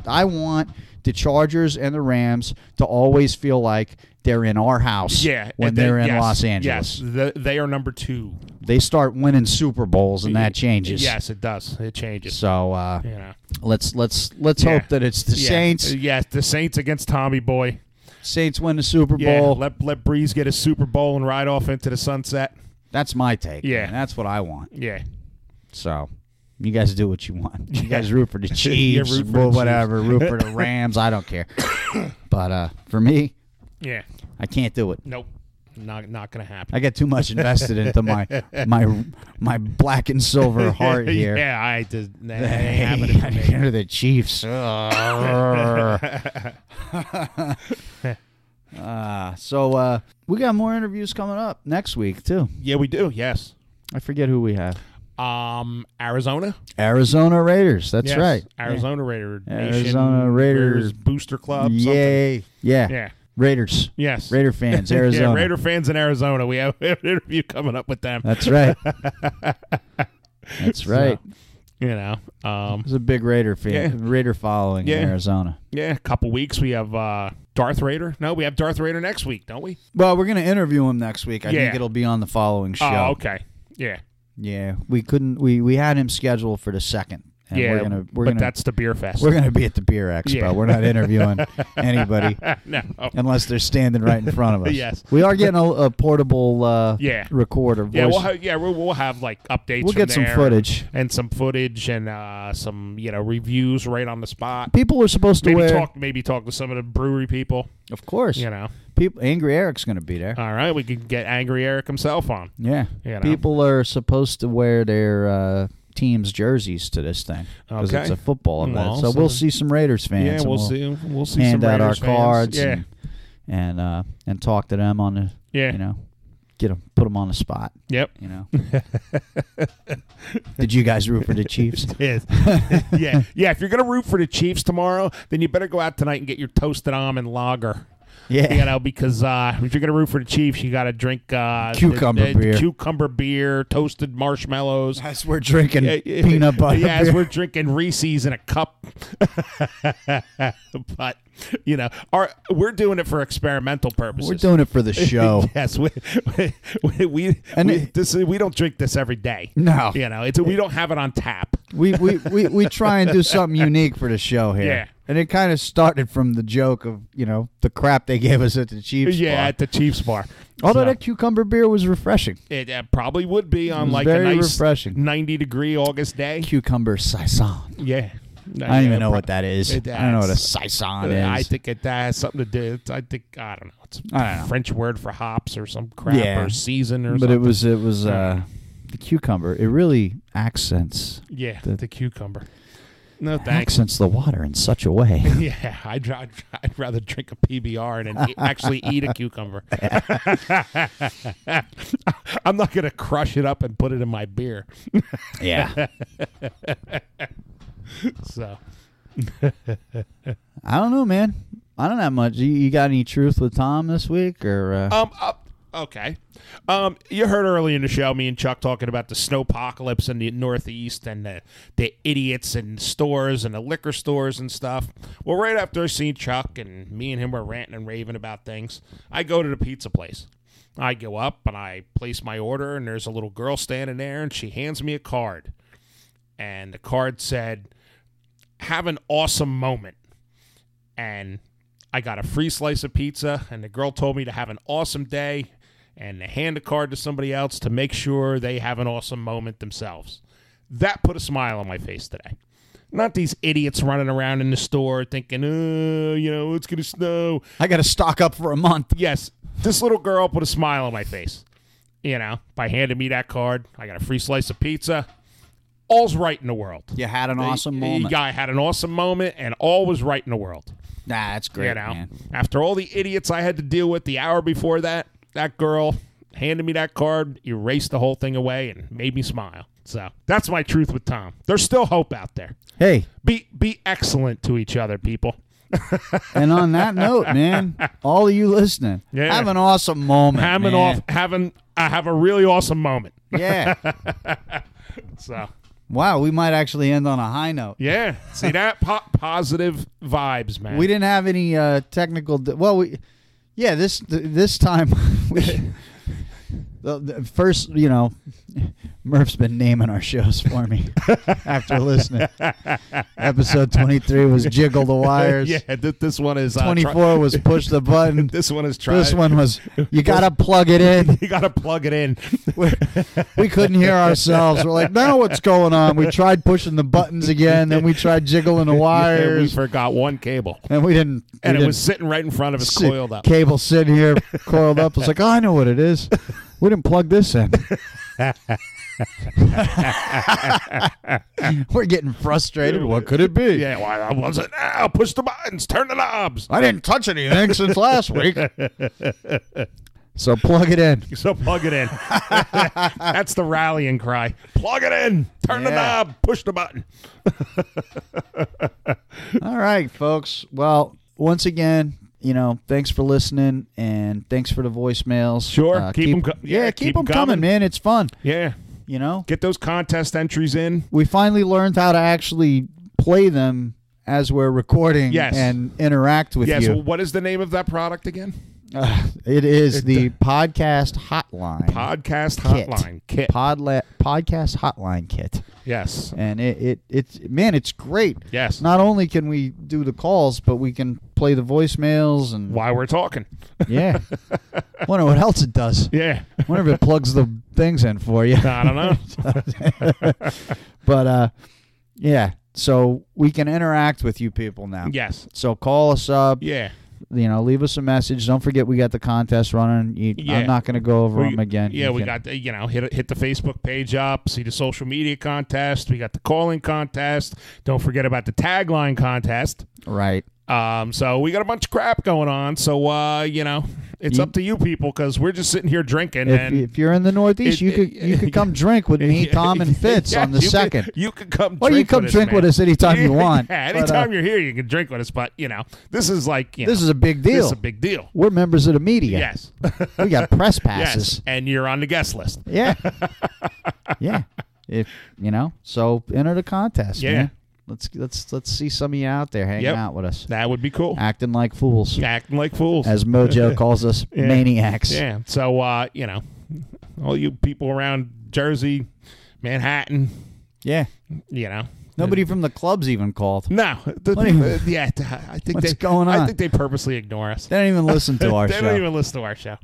the Chargers and the Rams to always feel like they're in our house when they're in Los Angeles. Yes, they are number 2. They start winning Super Bowls and that changes. Yes, it does. It changes. So let's hope that it's the Saints. Yes, the Saints against Tommy Boy. Saints win the Super Bowl. Let Breeze get a Super Bowl and ride off into the sunset. That's my take. Yeah. Man. That's what I want. Yeah. So you guys do what you want. You guys root for the Chiefs, whatever. Root for the Rams. I don't care. But for me, I can't do it. Nope. Not going to happen. I get too much invested into my black and silver heart here. Yeah, I did. That ain't happening for me. Into the Chiefs. So we got more interviews coming up next week too. Yeah, we do. Yes. I forget who we have. Arizona Raiders. That's right. Arizona Raider Nation. Arizona Raiders Booster Club. Yay. Something. Yeah. Raiders. Yes. Raider fans, Arizona. Yeah, Raider fans in Arizona. We have an interview coming up with them. That's right. That's right. So, you know. There's a big Raider fan, Raider following in Arizona. Yeah, a couple weeks. We have Darth Raider. No, we have Darth Raider next week, don't we? Well, we're going to interview him next week. I think it'll be on the following show. Oh, okay. Yeah. Yeah. We couldn't. We had him scheduled for the 2nd. And we're gonna, that's the beer fest. We're going to be at the beer expo. Yeah. We're not interviewing anybody unless they're standing right in front of us. Yes. We are getting a portable recorder. Voice. We'll have like updates. We'll get some footage and some some reviews right on the spot. People are supposed to maybe talk to some of the brewery people. Of course. Angry Eric's going to be there. All right, we can get Angry Eric himself on. Yeah. People are supposed to wear their team's jerseys to this thing because it's a football event. So we'll see some Raiders fans. Yeah, we'll see hand some out Raiders our cards fans. and talk to them on the put them on the spot. Yep. Did you guys root for the Chiefs? Yeah. If you're gonna root for the Chiefs tomorrow, then you better go out tonight and get your toasted almond lager. Yeah, because if you're gonna root for the Chiefs, you got to drink cucumber beer, toasted marshmallows. As we're drinking peanut butter. Yeah, as we're drinking Reese's in a cup. But we're doing it for experimental purposes. We're doing it for the show. Yes, we don't drink this every day. No, we don't have it on tap. We try and do something unique for the show here. Yeah. And it kind of started from the joke of, the crap they gave us at the Chiefs bar. Yeah, at the Chiefs bar. Although that cucumber beer was refreshing. It probably would be on like very a nice refreshing 90-degree August day. Cucumber saison. Yeah. I don't even know what that is. I don't know what a saison is. I think it has something to do. I don't know. It's a French word for hops or some crap or season or something. But it was the cucumber. It really accents. Yeah, the cucumber. No thanks. Accents the water in such a way. Yeah, I'd rather drink a PBR and actually eat a cucumber. I'm not going to crush it up and put it in my beer. Yeah. So. I don't know, man. I don't have much. You got any truth with Tom this week? Or Okay. You heard early in the show me and Chuck talking about the snowpocalypse in the Northeast and the idiots in stores and the liquor stores and stuff. Well, right after I seen Chuck and me and him were ranting and raving about things, I go to the pizza place. I go up and I place my order, and there's a little girl standing there, and she hands me a card. And the card said, "Have an awesome moment." And I got a free slice of pizza, and the girl told me to have an awesome day and to hand a card to somebody else to make sure they have an awesome moment themselves. That put a smile on my face today. Not these idiots running around in the store thinking, it's going to snow. I got to stock up for a month. Yes. This little girl put a smile on my face. By handing me that card, I got a free slice of pizza. All's right in the world. You had an awesome moment. I had an awesome moment, and all was right in the world. Nah, that's great, man. After all the idiots I had to deal with the hour before that girl handed me that card, erased the whole thing away, and made me smile. So that's my truth with Tom. There's still hope out there. Hey. Be excellent to each other, people. And on that note, man, all of you listening, have an awesome moment. Have a really awesome moment. Yeah. So. Wow, we might actually end on a high note. Yeah. See that? Positive vibes, man. We didn't have any technical... this time... First, Murph's been naming our shows for me after listening. Episode 23 was Jiggle the Wires. Yeah, this one is... 24 was Push the Button. This one is Try. This one was You Gotta Plug It In. You Gotta Plug It In. We couldn't hear ourselves. We're like, now what's going on? We tried pushing the buttons again, then we tried jiggling the wires. We forgot one cable. And we didn't... it was sitting right in front of us, coiled up. Cable sitting here, coiled up. I was like, I know what it is. We didn't plug this in. We're getting frustrated. What could it be? Yeah, why was it now? Push the buttons, turn the knobs. I didn't touch anything since last week. So plug it in. That's the rallying cry. Plug it in. Turn the knob. Push the button. All right, folks. Well, once again, thanks for listening, and thanks for the voicemails. Sure. Keep them coming, man. It's fun. Yeah. Get those contest entries in. We finally learned how to actually play them as we're recording and interact with you. So what is the name of that product again? It is the Podcast Hotline. Podcast Hotline Kit. Podcast Hotline Kit. Yes. And it's great. Yes. Not only can we do the calls, but we can play the voicemails and while we're talking. Yeah. Wonder what else it does. Yeah. Wonder if it plugs the things in for you. I don't know. But yeah. So we can interact with you people now. Yes. So call us up. Yeah. Leave us a message. Don't forget we got the contest running. I'm not going to go over them again. Yeah, we got hit the Facebook page up. See the social media contest. We got the calling contest. Don't forget about the tagline contest. Right. So we got a bunch of crap going on. So it's up to you people because we're just sitting here drinking. If you're in the Northeast, you could come drink with me, Tom, and Fitz on the 2nd. You could come. Well, you come drink with us anytime you want. Yeah, anytime you're here, you can drink with us. But this is this is a big deal. This is a big deal. We're members of the media. Yes, we got press passes. Yes, and you're on the guest list. Yeah, yeah. If so enter the contest. Yeah. Man. Let's see some of you out there hanging out with us. That would be cool. Acting like fools. Acting like fools. As Mojo calls us, maniacs. Yeah. So all you people around Jersey, Manhattan. Yeah. Nobody from the clubs even called. No. I think what's going on? I think they purposely ignore us. They don't even listen to our show. They don't even listen to our show.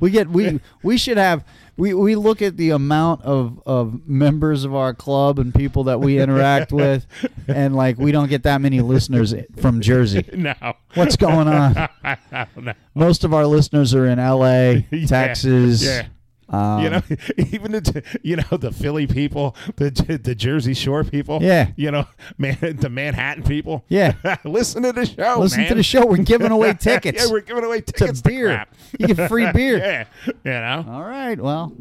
We should have we look at the amount of members of our club and people that we interact with, and we don't get that many listeners from Jersey. No. What's going on? I don't know. Most of our listeners are in L.A., Texas. Yeah. Even the Philly people, the Jersey Shore people, the Manhattan people, listen to the show. Listen to the show. We're giving away tickets. Yeah, we're giving away tickets to beer. Crap. You get free beer. Yeah, All right. Well.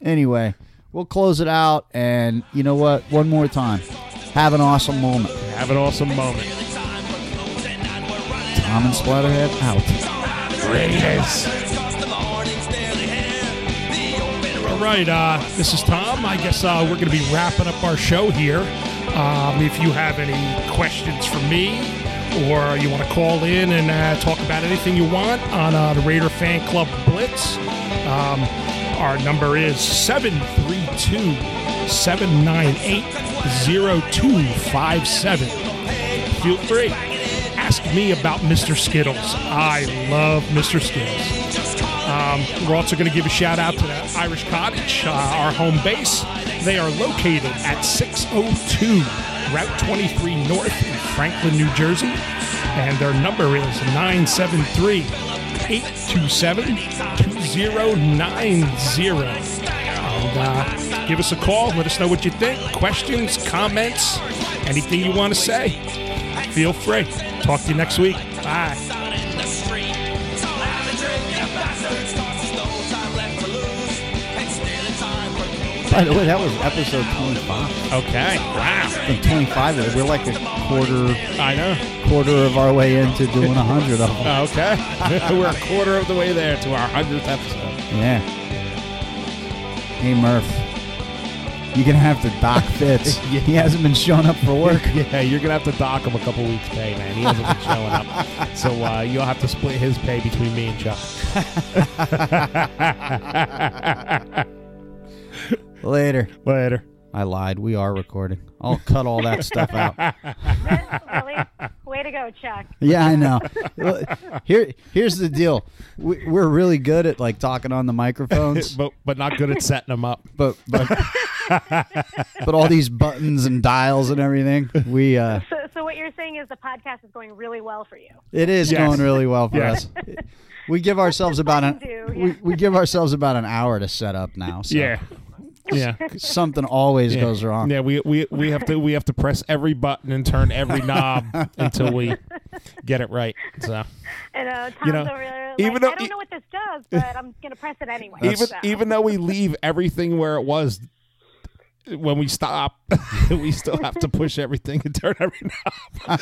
Anyway, we'll close it out, and you know what? One more time, have an awesome moment. Have an awesome moment. Tom and Splatterhead out. Raiders. All right, this is Tom. I guess we're going to be wrapping up our show here. If you have any questions for me, or you want to call in and talk about anything you want on the Raider Fan Club Blitz, our number is 732-798-0257. Feel free. Ask me about Mr. Skittles. I love Mr. Skittles. We're also going to give a shout out to the Irish Cottage, our home base. They are located at 602 Route 23 North in Franklin, New Jersey. And their number is 973-827-2090. And give us a call. Let us know what you think. Questions, comments, anything you want to say. Feel free. Talk to you next week. Bye. By the way, that was episode 25. Okay. Wow. From 25 of it. We're like a quarter. I know. Quarter of our way into doing 100 of them. Okay. We're a quarter of the way there to our 100th episode. Yeah. Hey, Murph. You're going to have to dock Fitz. He hasn't been showing up for work. Yeah, you're going to have to dock him a couple weeks' pay, man. He hasn't been showing up. So you'll have to split his pay between me and Chuck. Later. I lied. We are recording. I'll cut all that stuff out. Really? Way to go, Chuck. Yeah, I know. Here's the deal. We're really good at talking on the microphones, but not good at setting them up. But all these buttons and dials and everything. We. So what you're saying is the podcast is going really well for you. It is going really well for us. We give ourselves about we give ourselves about an hour to set up now. So. Yeah. Yeah, something always goes wrong. Yeah, we have to press every button and turn every knob until we get it right. So, and Tom's over there, I don't know what this does, but I'm gonna press it anyway. Even though we leave everything where it was when we stop, we still have to push everything and turn every knob.